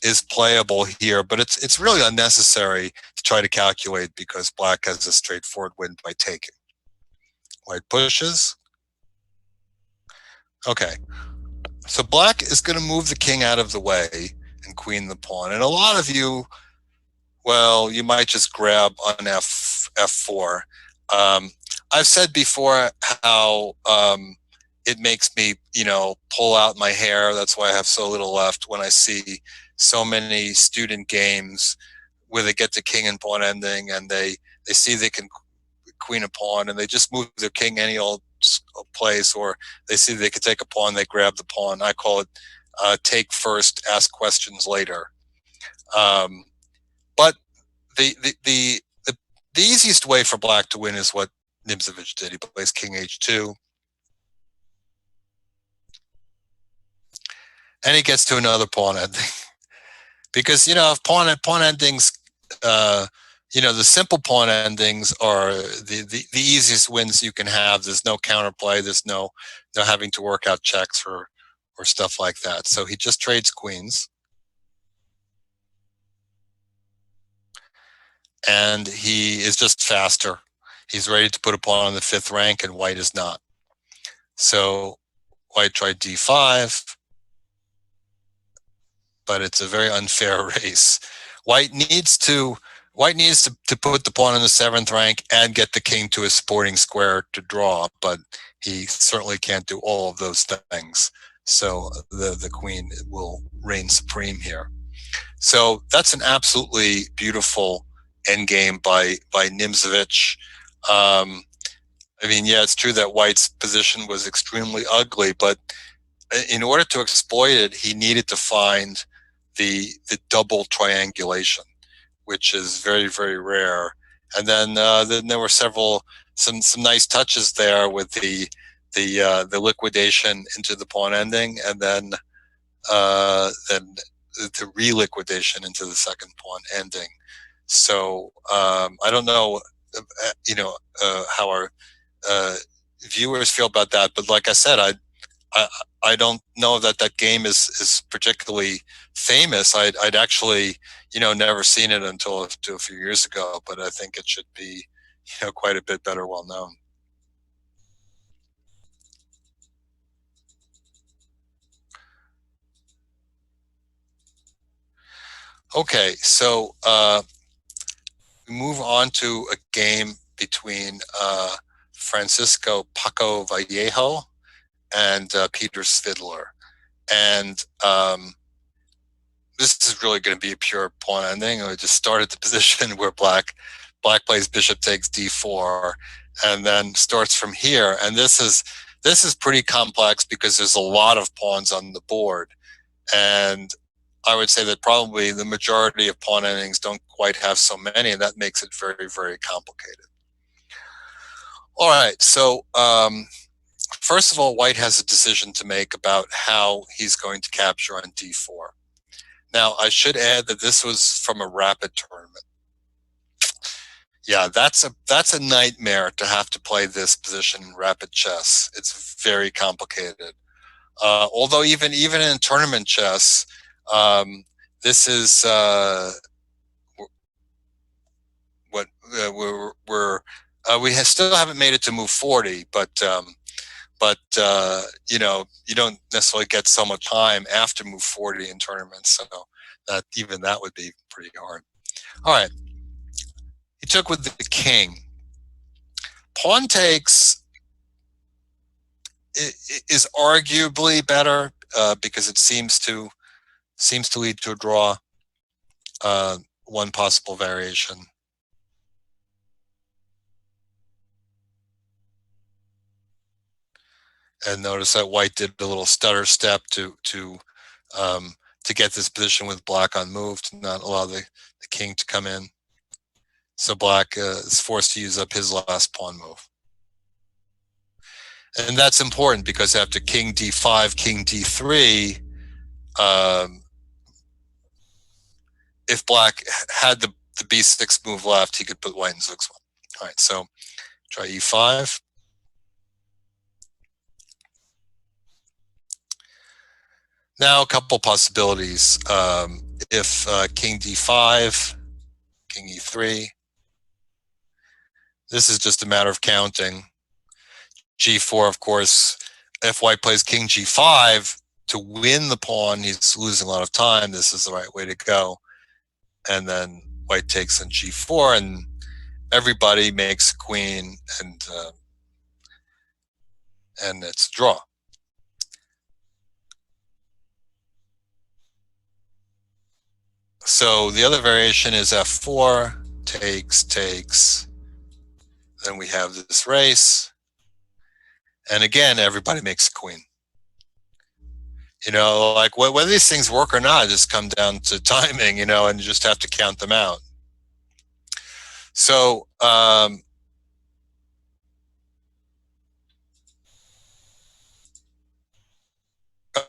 is playable here, but it's really unnecessary to try to calculate, because black has a straightforward win by taking. White pushes. Okay, so black is going to move the king out of the way and queen the pawn. And a lot of you, well, you might just grab on f4. I've said before how it makes me, pull out my hair. That's why I have so little left when I see so many student games where they get the king and pawn ending, and they see they can queen a pawn, and they just move their king any old place, or they see they can take a pawn, they grab the pawn. I call it take first, ask questions later. But the easiest way for black to win is what Nimzowitsch did. He plays king h2, and he gets to another pawn ending. Because if pawn endings, the simple pawn endings are the easiest wins you can have. There's no counterplay. There's no having to work out checks or stuff like that. So he just trades queens, and he is just faster. He's ready to put a pawn on the 5th rank, and white is not. So white tried d5, but it's a very unfair race. White needs to put the pawn in the 7th rank and get the king to a supporting square to draw, but he certainly can't do all of those things. So the queen will reign supreme here. So that's an absolutely beautiful endgame by Nimzowitsch. I mean, yeah, it's true that white's position was extremely ugly, but in order to exploit it, he needed to find the double triangulation, which is very, very rare. And then there were some nice touches there with the liquidation into the pawn ending, and then the reliquidation into the second pawn ending. So I don't know, how our viewers feel about that, but like I said, I don't know that game is particularly famous. I'd actually, never seen it until a few years ago, but I think it should be, quite a bit better well known. Okay, so we move on to a game between Francisco Paco Vallejo and Peter Fiddler. And this is really going to be a pure pawn ending. I just started the position where black plays bishop takes d4, and then starts from here. And this is pretty complex because there's a lot of pawns on the board, and I would say that probably the majority of pawn endings don't quite have so many, and that makes it very, very complicated. All right, so first of all, white has a decision to make about how he's going to capture on d4. Now, I should add that this was from a rapid tournament. Yeah, that's a nightmare to have to play this position in rapid chess. It's very complicated. Although even in tournament chess, this is what we still haven't made it to move 40, but you know, you don't necessarily get so much time after move 40 in tournaments, so that even that would be pretty hard. All right, he took with the king. Pawn takes is arguably better because it seems to lead to a draw. One possible variation. And notice that white did a little stutter step to get this position with black on move to not allow the king to come in. So black is forced to use up his last pawn move. And that's important because after king d5, king d3, if black had the b6 move left, he could put white in 6-1. All right, so try e5. Now a couple possibilities. If king d5, king e3, this is just a matter of counting. g4, of course, if white plays king g5 to win the pawn, he's losing a lot of time. This is the right way to go. And then white takes on g4, and everybody makes a queen, and it's a draw. So the other variation is f4, takes. Then we have this race. And again, everybody makes a queen. You know, like whether these things work or not just come down to timing, you know, and you just have to count them out. So, all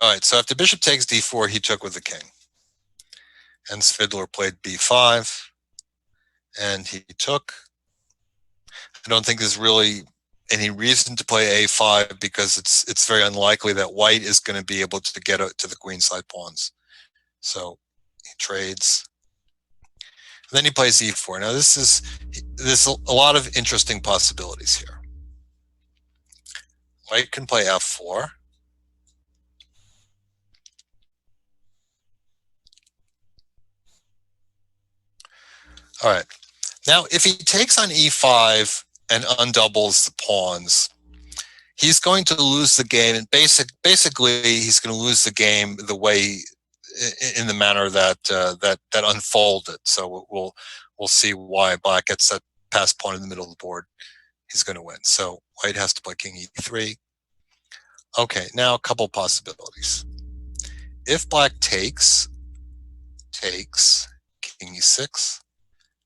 right, so after bishop takes d4, he took with the king. And Fiddler played b5, and he took. I don't think there's really any reason to play a5 because it's very unlikely that white is going to be able to get to the queenside pawns. So he trades. And then he plays e4. Now there's a lot of interesting possibilities here. White can play f4. All right. Now, if he takes on e5 and undoubles the pawns, he's going to lose the game. And basically, he's going to lose the game the way, in the manner that that unfolded. So we'll see why black gets that passed pawn in the middle of the board. He's going to win. So white has to play king e3. Okay, now a couple possibilities. If black takes king e6,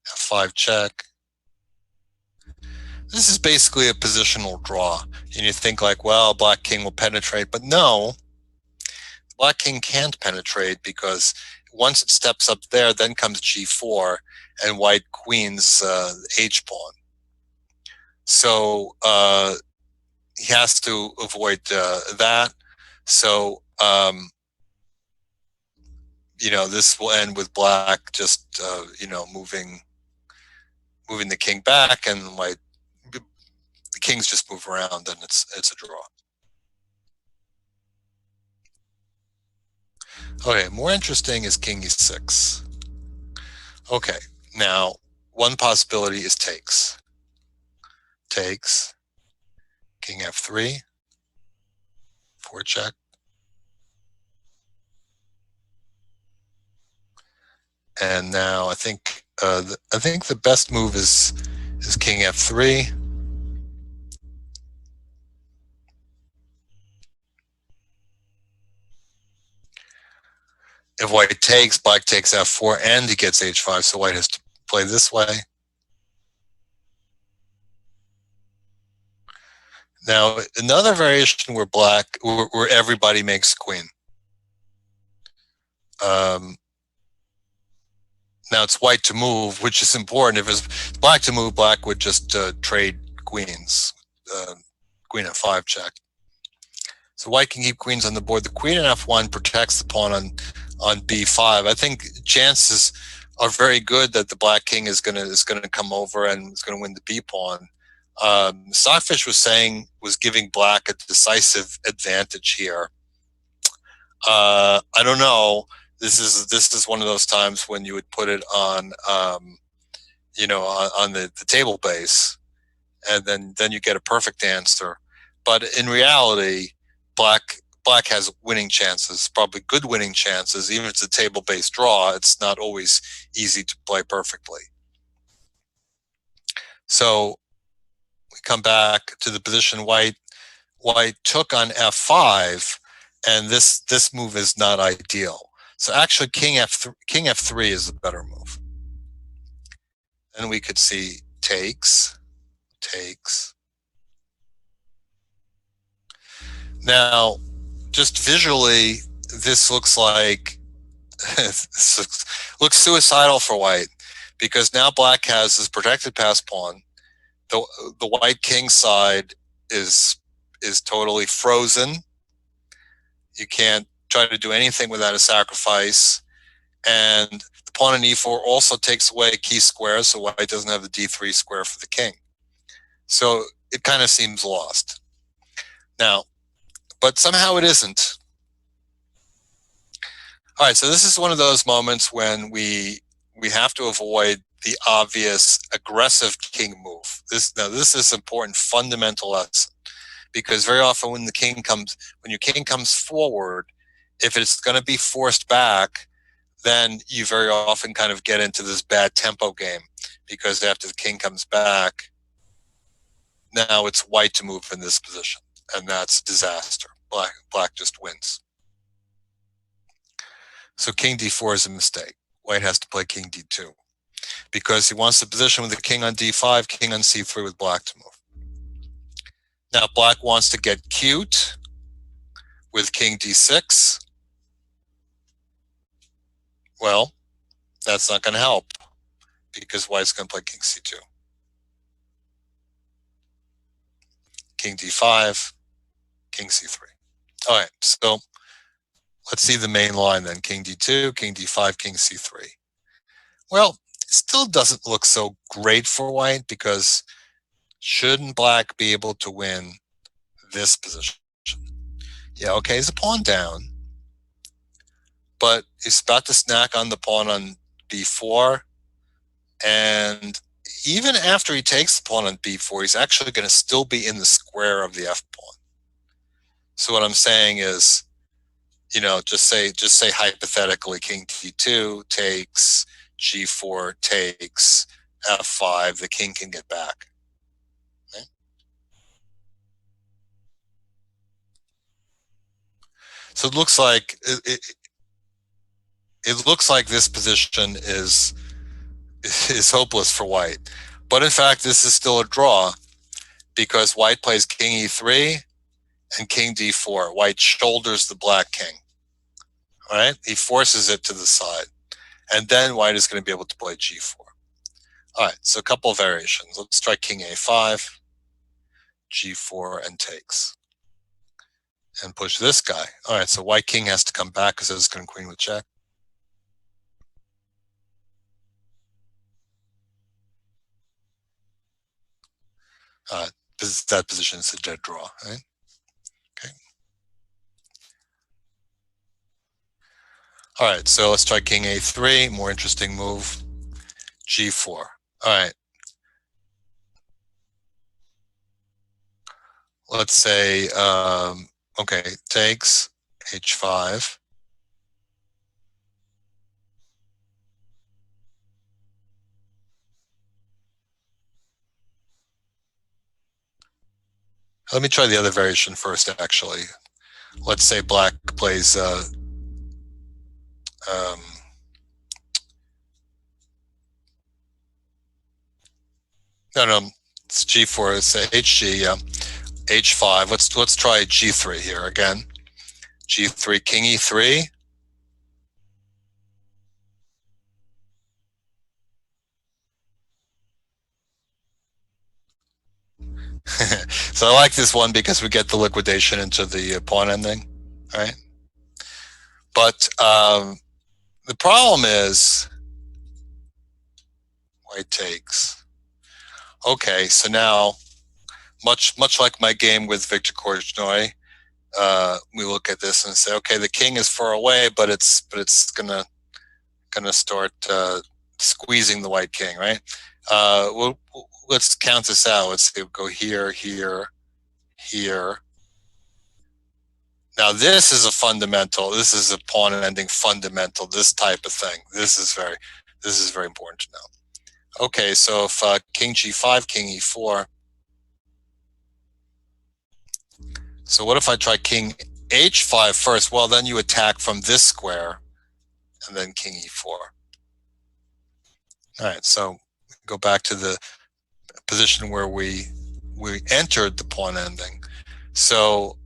f5 check. This is basically a positional draw. And you think like, well, black king will penetrate, but no, black king can't penetrate because once it steps up there, then comes g4 and white queens h pawn. So he has to avoid that. So you know, this will end with black just you know, moving the king back, and white, the kings just move around, and it's a draw. Okay, more interesting is king e6. Okay, now one possibility is takes, king f3, 4 check. And now I think the best move is king f3. If white takes, black takes f4, and he gets h5, so white has to play this way. Now, another variation where where everybody makes queen. Now it's white to move, which is important. If it's black to move, black would just trade queens. Queen f5 check. So white can keep queens on the board. The queen in f1 protects the pawn on b5. I think chances are very good that the black king is gonna come over and is gonna win the b pawn. Stockfish was giving black a decisive advantage here. I don't know. This is one of those times when you would put it on on the table base, and then you get a perfect answer. But in reality, black has winning chances, probably good winning chances. Even if it's a table based draw, it's not always easy to play perfectly. So we come back to the position white took on f5, and this move is not ideal. So actually king f3 is a better move. And we could see takes. Now, just visually, this looks like looks suicidal for white, because now black has his protected pass pawn. The white king side is totally frozen. You can't try to do anything without a sacrifice. And the pawn in e4 also takes away a key square, so white doesn't have the d3 square for the king. So it kind of seems lost. Now, but somehow it isn't. All right, so this is one of those moments when we have to avoid the obvious aggressive king move. This is important fundamental lesson, because very often when your king comes forward, if it's going to be forced back, then you very often kind of get into this bad tempo game, because after the king comes back, now it's white to move in this position, and that's disaster. Black just wins. So king d4 is a mistake. White has to play king d2, because he wants the position with the king on d5, king on c3 with black to move. Now black wants to get cute with king d6. Well, that's not going to help, because white's going to play king c2. King d5, king c3. All right, so let's see the main line then. King d2, king d5, king c3. Well, it still doesn't look so great for white, because shouldn't black be able to win this position? Yeah, okay, he's a pawn down, but he's about to snack on the pawn on b4, and even after he takes the pawn on b4, he's actually going to still be in the square of the f pawn. So what I'm saying is, just say hypothetically, king d2 takes, g4 takes, f5, the king can get back. Okay? So it looks like it looks like this position is hopeless for white, but in fact this is still a draw, because white plays king e3 and king d4. White shoulders the black king. All right, he forces it to the side, and then white is going to be able to play g4. All right, so a couple of variations. Let's try king a5, g4, and takes, and push this guy. All right, so white king has to come back because it's going to queen with check. That position is a dead draw, right? Okay. All right, so let's try king a3, more interesting move, g4. All right. Let's say, okay, takes, h5. Let me try the other variation first, actually. Let's say black plays no, it's g4, it's hg, yeah. h5, let's try g3 here again. g3, king e3. So I like this one because we get the liquidation into the pawn ending, right? But the problem is white takes. Okay, so now, much like my game with Victor Korchnoi, we look at this and say, okay, the king is far away, but it's gonna start squeezing the white king, right? Let's count this out. Let's say we'll go here, here, here. Now this is a fundamental. This is a pawn ending fundamental. This type of thing. This is very important to know. Okay, so if king g5, king e4. So what if I try king h5 first? Well, then you attack from this square, and then king e4. All right, so go back to the position where we entered the pawn ending. So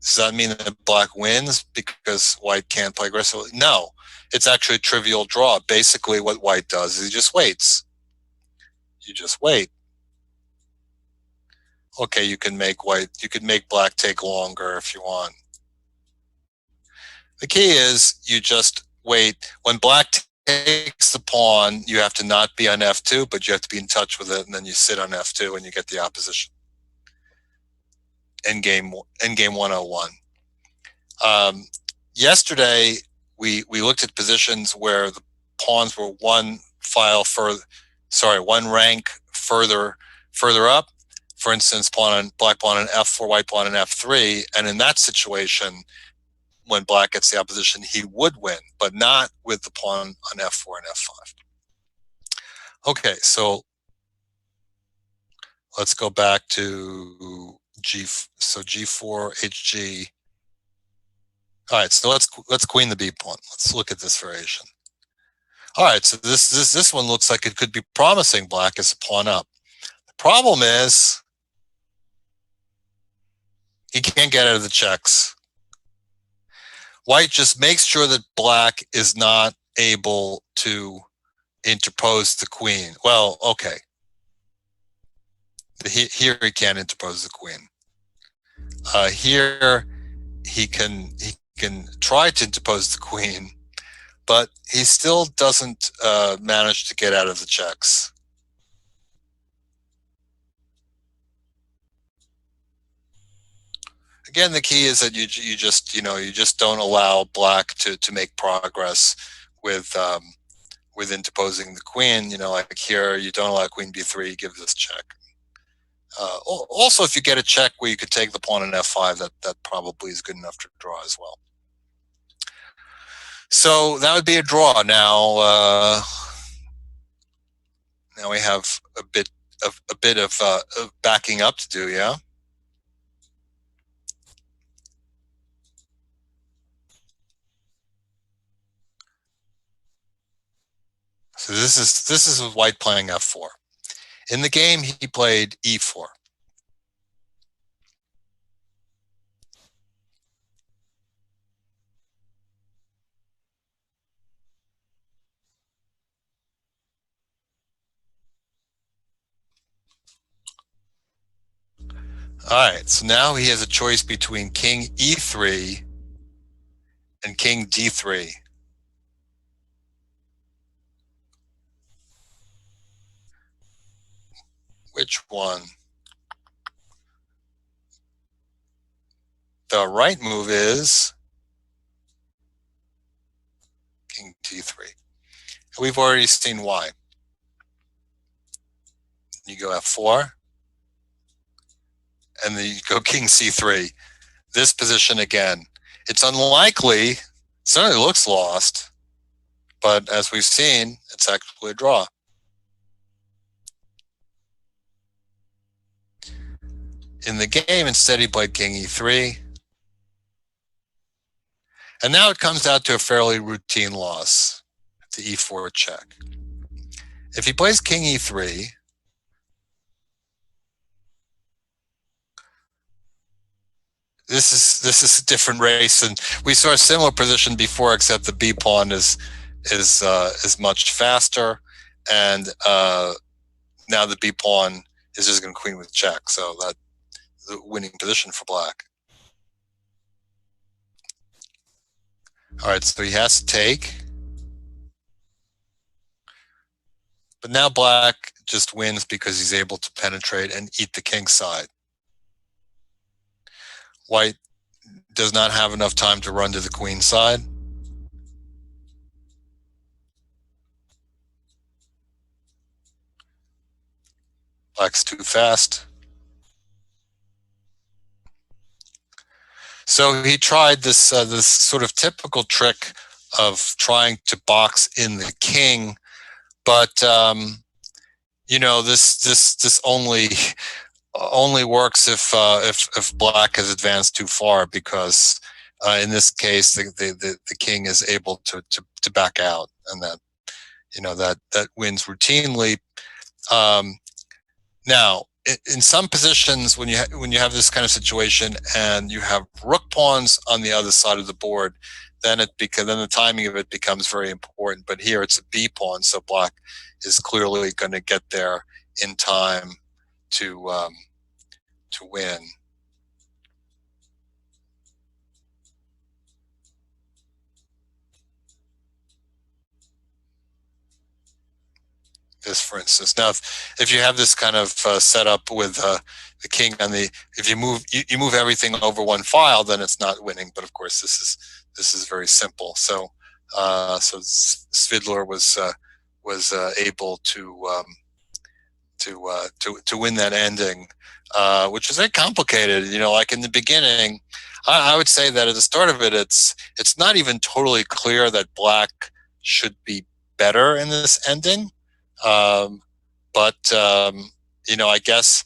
does that mean that black wins because white can't play aggressively? No, it's actually a trivial draw. Basically what white does is he just waits. You just wait. Okay, you can make black take longer if you want. The key is you just wait. When black takes the pawn, you have to not be on f2, but you have to be in touch with it, and then you sit on f2 and you get the opposition. Endgame 101. Yesterday, we looked at positions where the pawns were one rank further up. For instance, black pawn on f4, white pawn on f3, and in that situation, when black gets the opposition, he would win, but not with the pawn on f4 and f5. Okay, so let's go back to g4, hg. All right, so let's queen the b pawn. Let's look at this variation. All right, so this one looks like it could be promising black as a pawn up. The problem is he can't get out of the checks. White just makes sure that black is not able to interpose the queen. Well, okay. Here he can't interpose the queen. Here he can try to interpose the queen, but he still doesn't manage to get out of the checks. Again, the key is that you just don't allow black to make progress with interposing the queen. Like here, you don't allow queen b3, you give this check. Also, if you get a check where you could take the pawn on f5, that probably is good enough to draw as well. So that would be a draw. Now we have a bit of backing up to do, yeah. So this is with white playing f4. In the game, he played e4. All right, so now he has a choice between king e3 and king d3. Which one? The right move is king d3. We've already seen why. You go f4, and then you go king c3. This position again, it's unlikely, certainly looks lost, but as we've seen, it's actually a draw. In the game, instead he played king e3. And now it comes out to a fairly routine loss, the e4 check. If he plays king e3, this is a different race, and we saw a similar position before, except the b pawn is much faster, and now the b pawn is just going to queen with check. So the winning position for black. All right, so he has to take. But now black just wins because he's able to penetrate and eat the king side. White does not have enough time to run to the queen side. Black's too fast. So he tried this this sort of typical trick of trying to box in the king, but you know, this only works if black has advanced too far, because in this case the king is able to back out, and that, you know, that wins routinely. Now, in some positions, when you have this kind of situation and you have rook pawns on the other side of the board, then the timing of it becomes very important. But here it's a b pawn, so black is clearly going to get there in time to win. This, for instance. Now, if you have this kind of setup with the king on the, if you move everything over one file, then it's not winning. But of course, this is very simple. So so Fiddler was able to win that ending, which is very complicated. You know, like in the beginning, I would say that at the start of it, it's not even totally clear that black should be better in this ending. But you know, I guess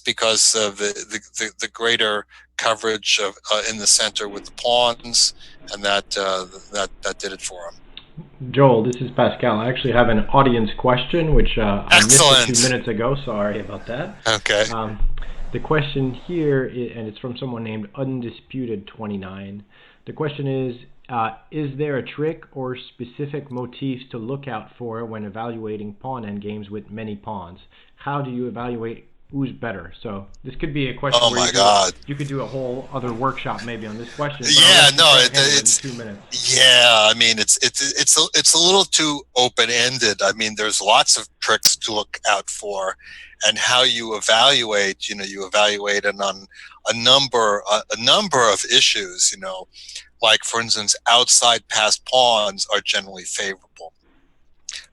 because of the greater coverage of in the center with the pawns, and that did it for him. Joel, this is Pascal. I actually have an audience question, which I missed a few minutes ago. Sorry about that. Okay. The question here, and it's from someone named Undisputed29. The question is there a trick or specific motifs to look out for when evaluating pawn endgames with many pawns? How do you evaluate who's better? So this could be a question where you could do a whole other workshop maybe on this question. Yeah, no, it's 2 minutes. Yeah, I mean it's a little too open-ended. I mean, there's lots of tricks to look out for, and how you evaluate. You know, you evaluate it on a number of issues. You know, like for instance, outside passed pawns are generally favorable.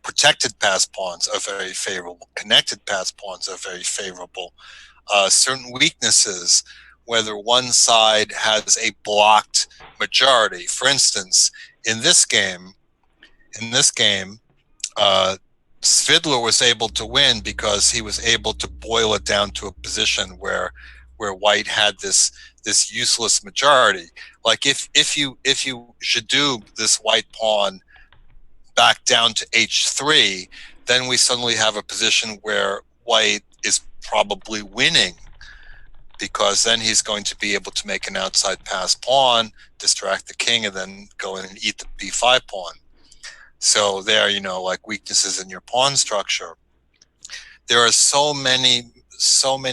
Protected passed pawns are very favorable. Connected passed pawns are very favorable. Certain weaknesses, whether one side has a blocked majority. For instance, in this game, Fiddler was able to win because he was able to boil it down to a position where white had this useless majority. Like if you should do this white pawn back down to h3, then we suddenly have a position where white is probably winning, because then he's going to be able to make an outside pass pawn, distract the king, and then go in and eat the b5 pawn. So there, you know, like weaknesses in your pawn structure. There are so many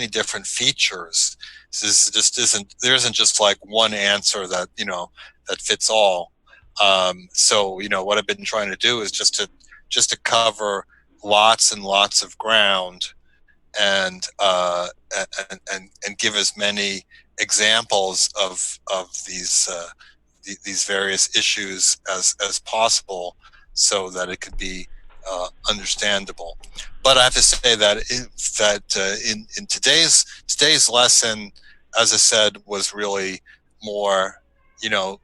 different features. This just there isn't just like one answer that, you know, that fits all. So, you know, what I've been trying to do is just to cover lots and lots of ground, and give as many examples of these various issues as possible, so that it could be understandable. But I have to say that in today's lesson, as I said, was really more, you know,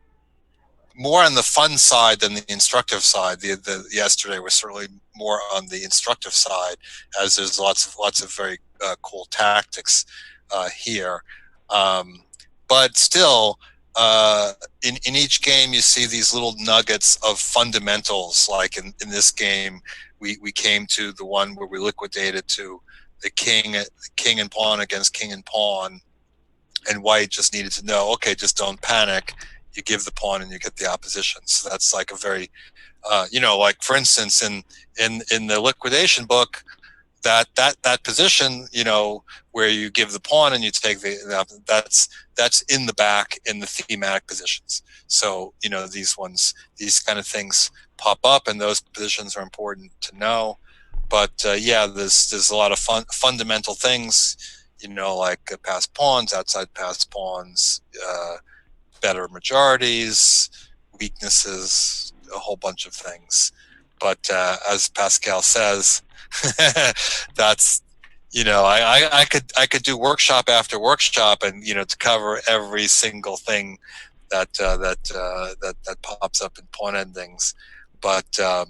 more on the fun side than the instructive side. The yesterday was certainly more on the instructive side, as there's lots of very cool tactics here. But still, in each game you see these little nuggets of fundamentals. Like in this game, we came to the one where we liquidated to the king and pawn against king and pawn, and white just needed to know, okay, just don't panic. You give the pawn and you get the opposition. So that's like a very, you know, like for instance, in the liquidation book, that position, where you give the pawn and you take that's in the back in the thematic positions. So these kind of things pop up, and those positions are important to know. But there's a lot of fundamental things, like passed pawns, outside passed pawns, better majorities, weaknesses, a whole bunch of things. But as Pascal says, that's I could do workshop after workshop, and to cover every single thing that pops up in pawn endings. But I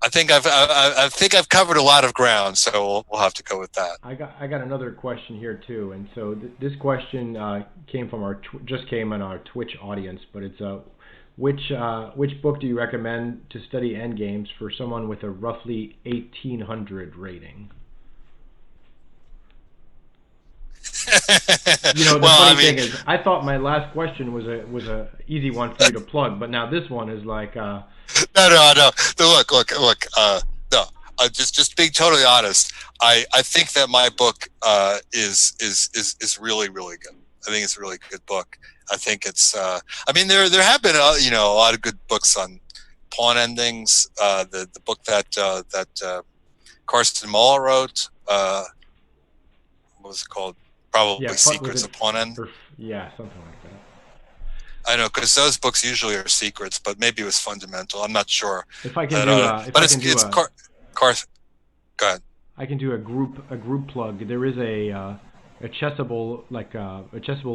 think I've covered a lot of ground, so we'll have to go with that. I got another question here too, and so this question came from just came in our Twitch audience, but it's which book do you recommend to study endgames for someone with a roughly 1800 rating? The funny thing is, I thought my last question was a easy one for you to plug, but now this one is like. No. Look. No, just being totally honest. I think that my book is really, really good. I think it's a really good book. I think it's. There have been a lot of good books on pawn endings. The book that Carlsen wrote. What was it called? Probably Secrets of Pawn End. Yeah, something like that. I know, because those books usually are secrets, but maybe it was fundamental. I'm not sure. If I can Carlsen. Go ahead. I can do a group plug. There is a chessable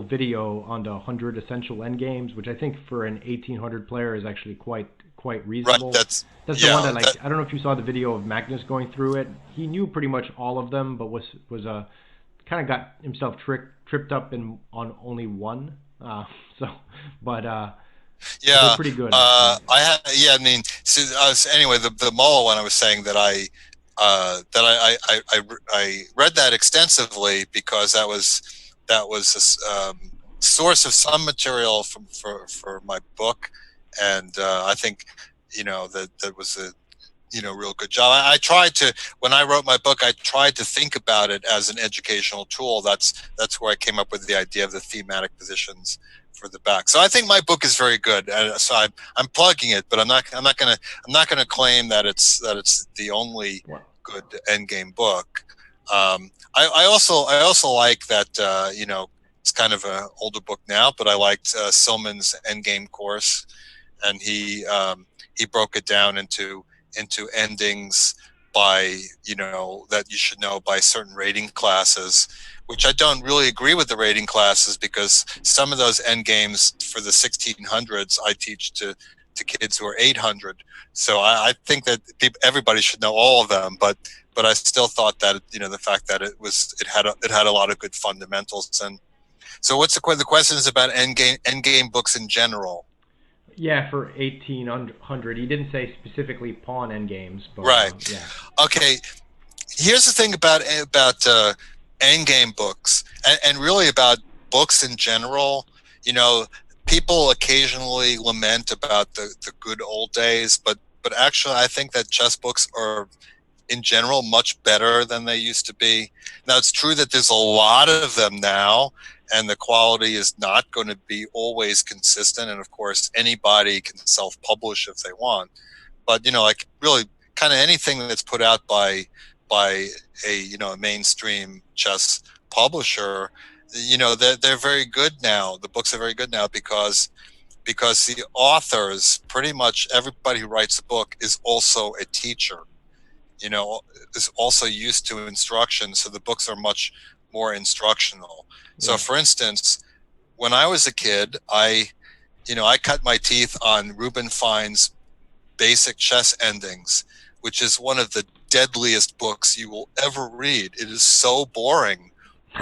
video on the 100 essential endgames, which I think for an 1800 player is actually quite reasonable. Right, that's the one that I don't know if you saw the video of Magnus going through it. He knew pretty much all of them, but was kind of got himself tripped up on only one. They're pretty good. Anyway, the Muller one, I was saying that I read that extensively because that was a source of some material for my book, and I think that was a real good job. I tried to, when I wrote my book, I tried to think about it as an educational tool. That's where I came up with the idea of the thematic positions for the back. So I think my book is very good. So I'm plugging it, but I'm not gonna claim that it's the only good endgame book. I also like that it's kind of an older book now, but I liked Silman's Endgame course, and he broke it down into endings by that you should know by certain rating classes, which I don't really agree with the rating classes, because some of those end games for the 1600s I teach to kids who are 800. So I think that everybody should know all of them, but I still thought that the fact that it had a lot of good fundamentals. And so what's the question is about end game books in general. Yeah, for 1800. He didn't say specifically pawn endgames, but right. Yeah. Okay. Here's the thing about endgame books, and really about books in general. People occasionally lament about the good old days, but actually, I think that chess books are, in general, much better than they used to be. Now, it's true that there's a lot of them now, and the quality is not going to be always consistent. And of course, anybody can self-publish if they want. But like really, kind of anything that's put out by a mainstream chess publisher, they're very good now. The books are very good now because the authors, pretty much everybody who writes a book, is also a teacher. Is also used to instruction, so the books are much more instructional. So, for instance, when I was a kid, I cut my teeth on Reuben Fine's Basic Chess Endings, which is one of the deadliest books you will ever read. It is so boring.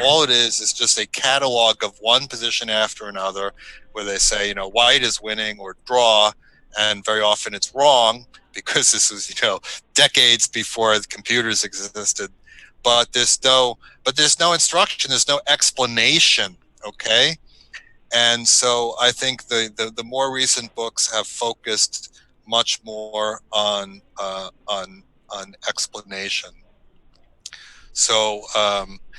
All it is just a catalog of one position after another, where they say, white is winning or draw, and very often it's wrong, because this was, decades before the computers existed. But there's no instruction, there's no explanation, okay? And so I think the more recent books have focused much more on explanation. So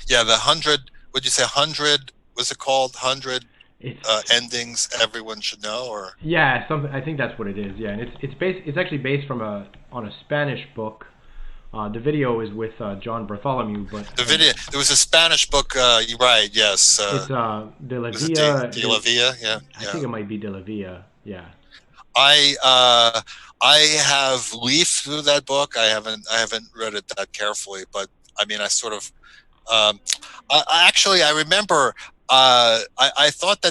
yeah, the 100. Would you say 100? Was it called 100 It's endings everyone should know, or yeah, something. I think that's what it is. Yeah, and it's actually based from a on a Spanish book. The video is with John Bartholomew, but the video? There was a Spanish book. You're right. Yes. it's De La Was it Villa. De La Villa? Yeah. I Yeah. think it might be De La Villa. Yeah. I uh, I have leafed through that book. I haven't read it that carefully, but I mean, I sort of um, I remember I thought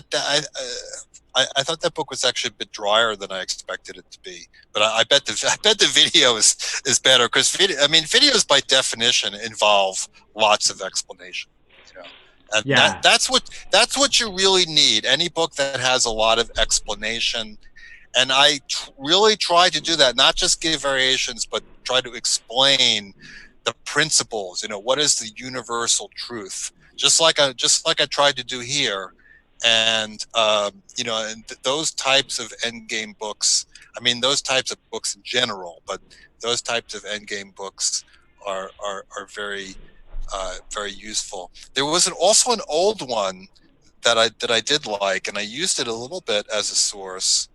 I thought that book was actually a bit drier than I expected it to be, but I bet the video is better because videos by definition involve lots of explanation, you know, and Yeah. that's what you really need. Any book that has a lot of explanation, and I really try to do that, not just give variations, but try to explain the principles. You know, what is the universal truth? Just like I tried to do here, and those types of endgame books. I mean, those types of books in general, but those types of endgame books are very useful. There was also an old one that I did like, and I used it a little bit as a source.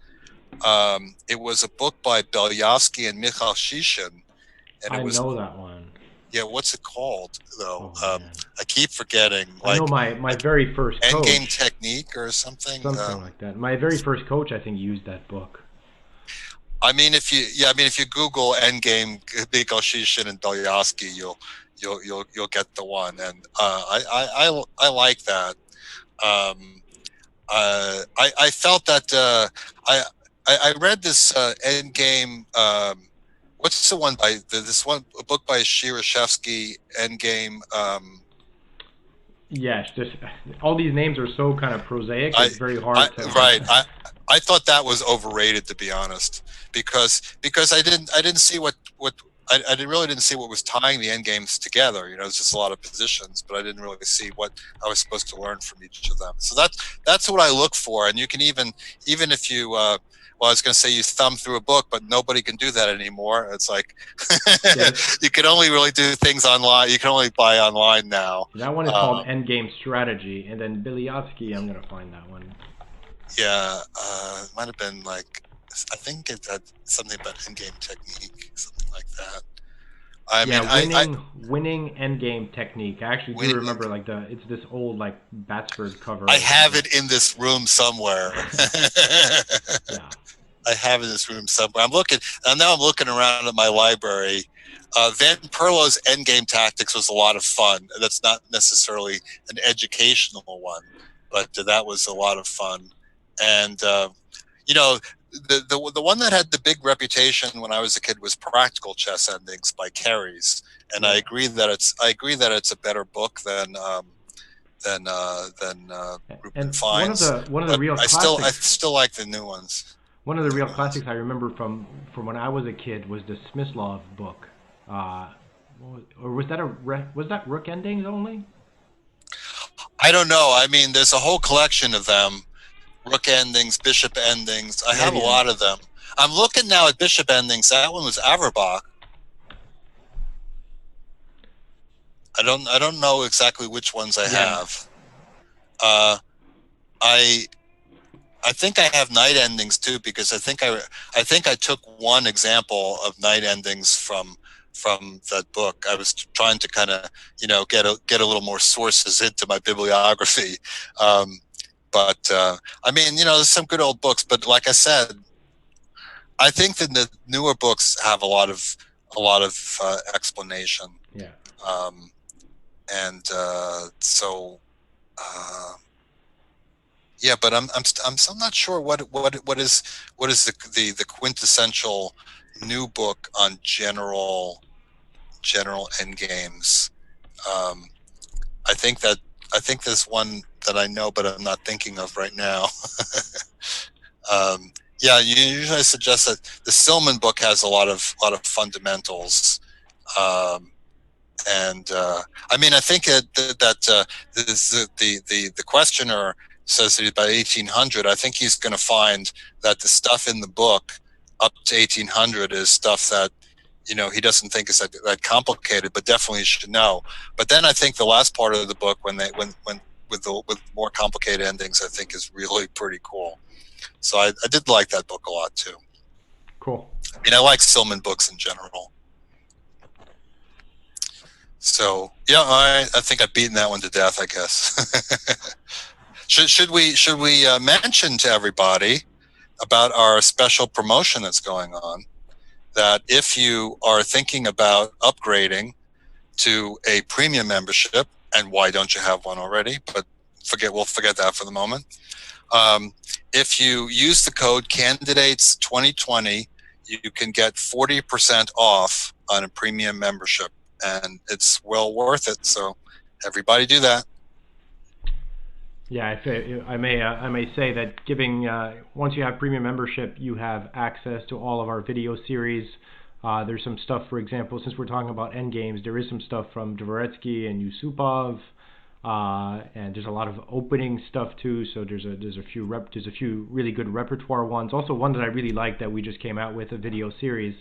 It was a book by Belyavsky and Michal Shishin, and it I was, know that one. yeah, what's it called though? Oh man. I keep forgetting. I know my Like very first Endgame coach, Technique or something. something like that. My very first coach, I think, used that book. If you Google Endgame Michal Shishin and Belyavsky, you'll get the one, and I like that. Um, I felt that I read this Endgame. What's the one by this one a book by Shirashevsky, Endgame? Yes, just all these names are so kind of prosaic. It's very hard to. Right. I thought that was overrated, to be honest, because I didn't see I really didn't see what was tying the end games together. You know, it's just a lot of positions, but I didn't really see what I was supposed to learn from each of them. So that's what I look for. And you can even if you well, I was going to say you thumb through a book, but nobody can do that anymore. It's like Yeah, you can only really do things online. You can only buy online now. that one is called Endgame Strategy, and then Bilyatsky, I'm gonna find that one. Yeah, it might have been like, I think it had something about Endgame Technique, something like that. I Yeah, mean, winning endgame technique. I actually do winning. remember like it's this old like Batsford cover. I have it in this room somewhere. Yeah. I have it in this room somewhere. Now I'm looking around at my library. Van Perlo's Endgame Tactics was a lot of fun. That's not necessarily an educational one, but that was a lot of fun. And you know, the one that had the big reputation when I was a kid was Practical Chess Endings by Carries, and I agree that it's a better book than Rupert Fiennes. One of the real I classics. still like the new ones. One of the real classics I remember from when I was a kid was the Smyslov book. Was that Rook Endings only? I don't know. I mean, there's a whole collection of them. Rook endings, bishop endings. I have a lot of them. I'm looking now at bishop endings. That one was Averbach. I don't know exactly which ones I have. I think I have knight endings too, because I think I took one example of knight endings from that book. I was trying to kind of get a little more sources into my bibliography. But I mean, there's some good old books, but like I said, I think that the newer books have a lot of explanation. Yeah. And so yeah, but I'm still not sure what is the quintessential new book on general endgames. I think there's one that I know, but I'm not thinking of right now. Yeah, you usually suggest that the Silman book has a lot of fundamentals, and I mean, I think that the questioner says that by 1800, I think he's going to find that the stuff in the book up to 1800 is stuff that he doesn't think it's that complicated, but definitely should know. But then I think the last part of the book, when with more complicated endings, I think is really pretty cool. So I did like that book a lot too. Cool. I like Stillman books in general. So yeah, I think I've beaten that one to death, I guess. should we mention to everybody about our special promotion that's going on? That if you are thinking about upgrading to a premium membership, and why don't you have one already? But we'll forget that for the moment. If you use the code Candidates 2020, you can get 40% off on a premium membership, and it's well worth it. So everybody do that. Yeah, I may say that giving once you have premium membership, you have access to all of our video series. There's some stuff, for example, since we're talking about endgames, there is some stuff from Dvoretsky and Yusupov, and there's a lot of opening stuff too. So there's a few really good repertoire ones. Also, one that I really like that we just came out with a video series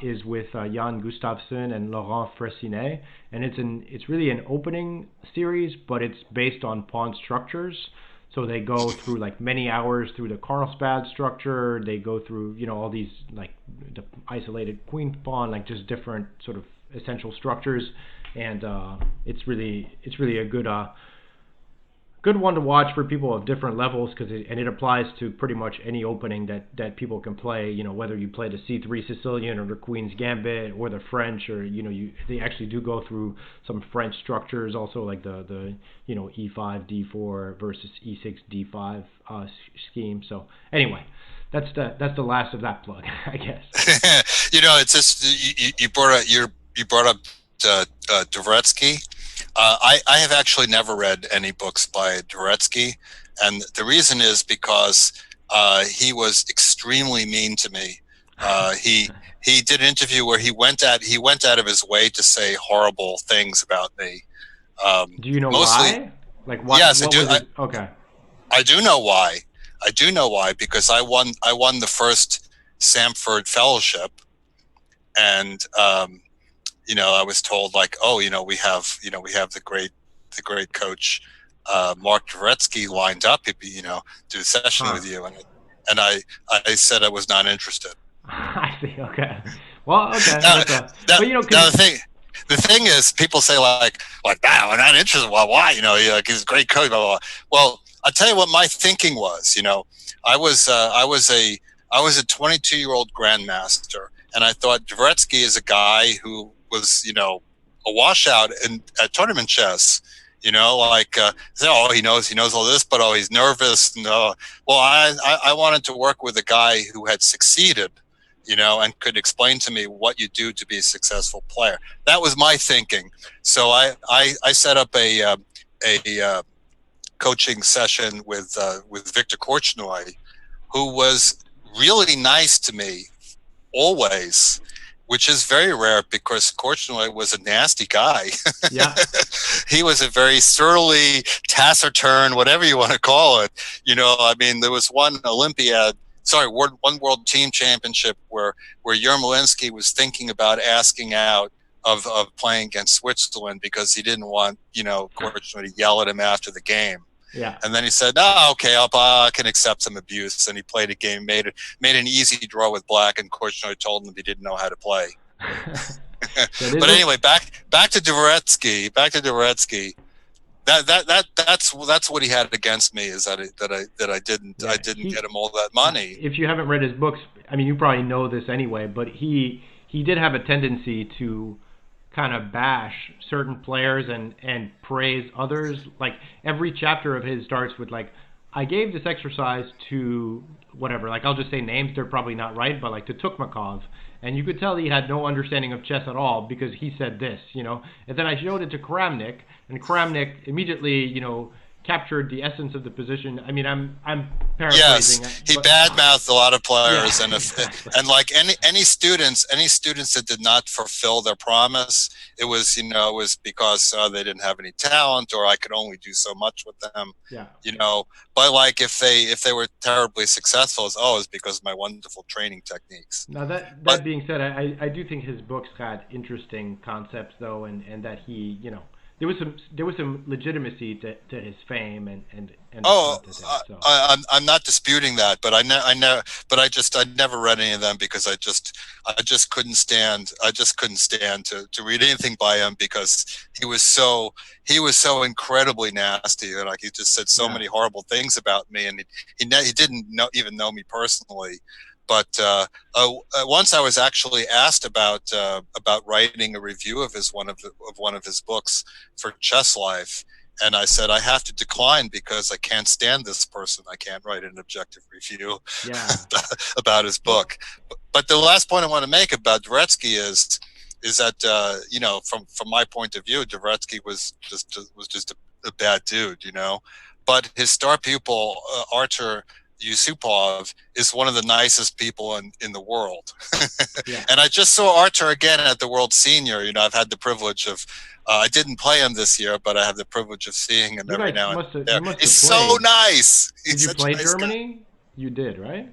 is with Jan Gustafsson and Laurent Fressinet, and it's really an opening series, but it's based on pawn structures. So they go through like many hours through the Carlsbad structure. They go through all these like the isolated queen pawn, like just different sort of essential structures, and it's really a good one to watch for people of different levels, because it applies to pretty much any opening that people can play. Whether you play the C3 Sicilian or the Queen's Gambit or the French, or they actually do go through some French structures also, like the E5 D4 versus E6 D5 scheme. So anyway, that's the last of that plug, I guess. It's just you brought up Dvoretsky. I have actually never read any books by Dvoretsky, and the reason is because he was extremely mean to me. He did an interview where he went out of his way to say horrible things about me. Do you know why? Like why? Yes, I do. Okay. I do know why. I do know why, because I won the first Samford Fellowship, and I was told like, oh, we have the great coach Mark Dvoretsky lined up, do a session with you, and I said I was not interested. I see. Okay. Well, okay. The thing is, people say like, wow, I'm not interested. Well, why? He's a great coach. Blah, blah, blah. Well, I'll tell you what my thinking was. I was a 22-year-old grandmaster, and I thought Dvoretsky is a guy who was, a washout at tournament chess. He knows all this, but he's nervous. Well, I wanted to work with a guy who had succeeded, and could explain to me what you do to be a successful player. That was my thinking. So I set up a coaching session with Victor Korchnoi, who was really nice to me always, which is very rare because Korchnoi was a nasty guy. Yeah. He was a very surly, taciturn, whatever you want to call it. There was one World Team Championship where Yermolinsky was thinking about asking out of playing against Switzerland because he didn't want, Korchnoi to yell at him after the game. Yeah. And then he said, "Oh, okay, I can accept some abuse." And he played a game, made an easy draw with black, and Korchnoi told him he didn't know how to play. But anyway, back to Dvoretsky. That's what he had against me, is that I didn't get him all that money. If you haven't read his books, you probably know this anyway, but he did have a tendency to kind of bash certain players and praise others. Like every chapter of his starts with like, I gave this exercise to whatever, like I'll just say names, they're probably not right, but like to Tukmakov, and you could tell he had no understanding of chess at all because he said this, and then I showed it to Kramnik, and Kramnik immediately, captured the essence of the position. I mean, I'm Yes, paraphrasing. he But, badmouthed a lot of players, yeah, and exactly. and like any students that did not fulfill their promise, it was it was because they didn't have any talent, or I could only do so much with them, Yeah. you know. But like if they were terribly successful, it's because of my wonderful training techniques. Now But that being said, I do think his books had interesting concepts though, and that he, there was some legitimacy to his fame and the oh, content in it. So I'm not disputing that, but I never read any of them because I just couldn't stand to read anything by him because he was so incredibly nasty, and like he just said so yeah, many horrible things about me, and he didn't even know me personally. But once I was actually asked about writing a review of one of his books for Chess Life, and I said I have to decline because I can't stand this person. I can't write an objective review yeah. about his Well, book. But the last point I want to make about Dvoretsky is that from my point of view, Dvoretsky was just a bad dude, But his star pupil, Artur Yusupov, is one of the nicest people in the world. yeah. And I just saw Artur again at the World Senior. I've had the privilege of, I didn't play him this year, but I have the privilege of seeing him You every guys now and must have then. you must He's have so played. nice. Did He's you such a play nice guy. Germany? You did, right?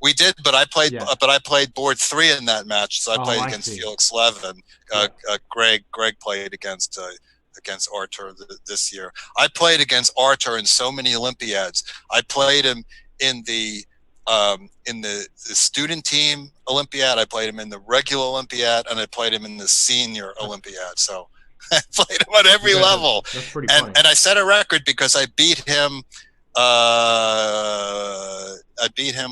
We did, Yeah. but I played board 3 in that match. So I Oh, played I against see. Felix Levin. Yeah. Greg played against Artur this year. I played against Artur in so many Olympiads. I played him in the student team Olympiad. I played him in the regular Olympiad, and I played him in the senior That's Olympiad. So I played him at you every guys are. level, That's pretty and funny. I set a record because I beat him.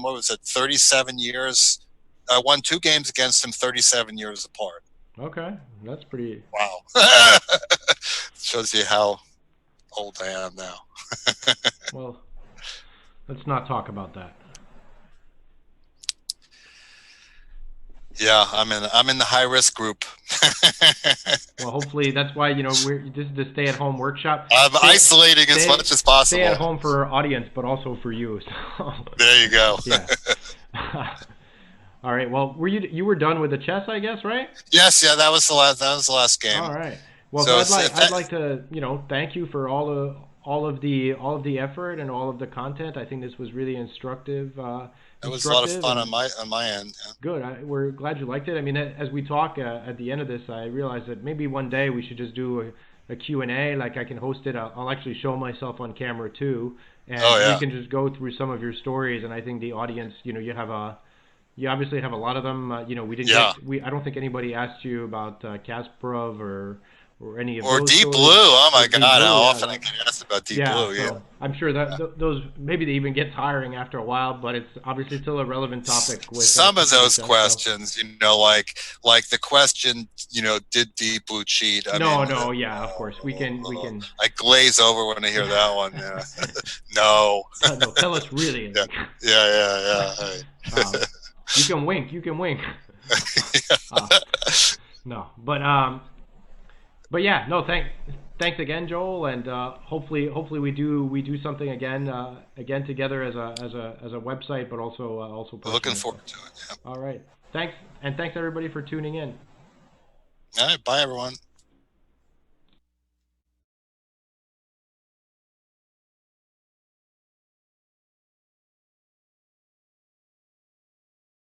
What was it? 37 years. I won 2 games against him, 37 years apart. Okay, that's pretty. Wow. Shows you how old I am now. Well, let's not talk about that. Yeah, I'm in the high risk group. Well, hopefully that's why this is the stay-at-home workshop. I'm isolating as much as Stay at possible. home for our audience, but also for you. So, There you go. yeah. All right. Well, you were done with the chess, I guess, right? Yes, yeah, that was the last game. All right. Well, so So I'd like to thank you for all of the effort and all of the content. I think this was really instructive. it was a lot of Instructive fun and on my end. Yeah. good. We're glad you liked it. I mean, as we talk at the end of this, I realized that maybe one day we should just do a Q&A. Like I can host it. I'll actually show myself on camera too, and Oh we yeah. can just go through some of your stories. And I think the audience, you obviously have a lot of them. We didn't Yeah. I don't think anybody asked you about Kasparov or any of Or those Deep Blue. stories. Oh my Or Deep God, how Blue, often I get asked about Deep yeah, Blue. Yeah. so I'm sure that those maybe they even get tiring after a while, but it's obviously still a relevant topic with Some of those chess, so. questions, like the question, did Deep Blue cheat? I No, mean, no, yeah, of course we can. I glaze over when I hear that one. Yeah. No. No, tell us really. Yeah. Yeah. Um, you can wink. You can wink. No, but yeah, no. Thanks again, Joel, and hopefully we do something again together as a website, but also Looking personally. forward to it. Yeah. All right, thanks everybody for tuning in. All right. Bye, everyone.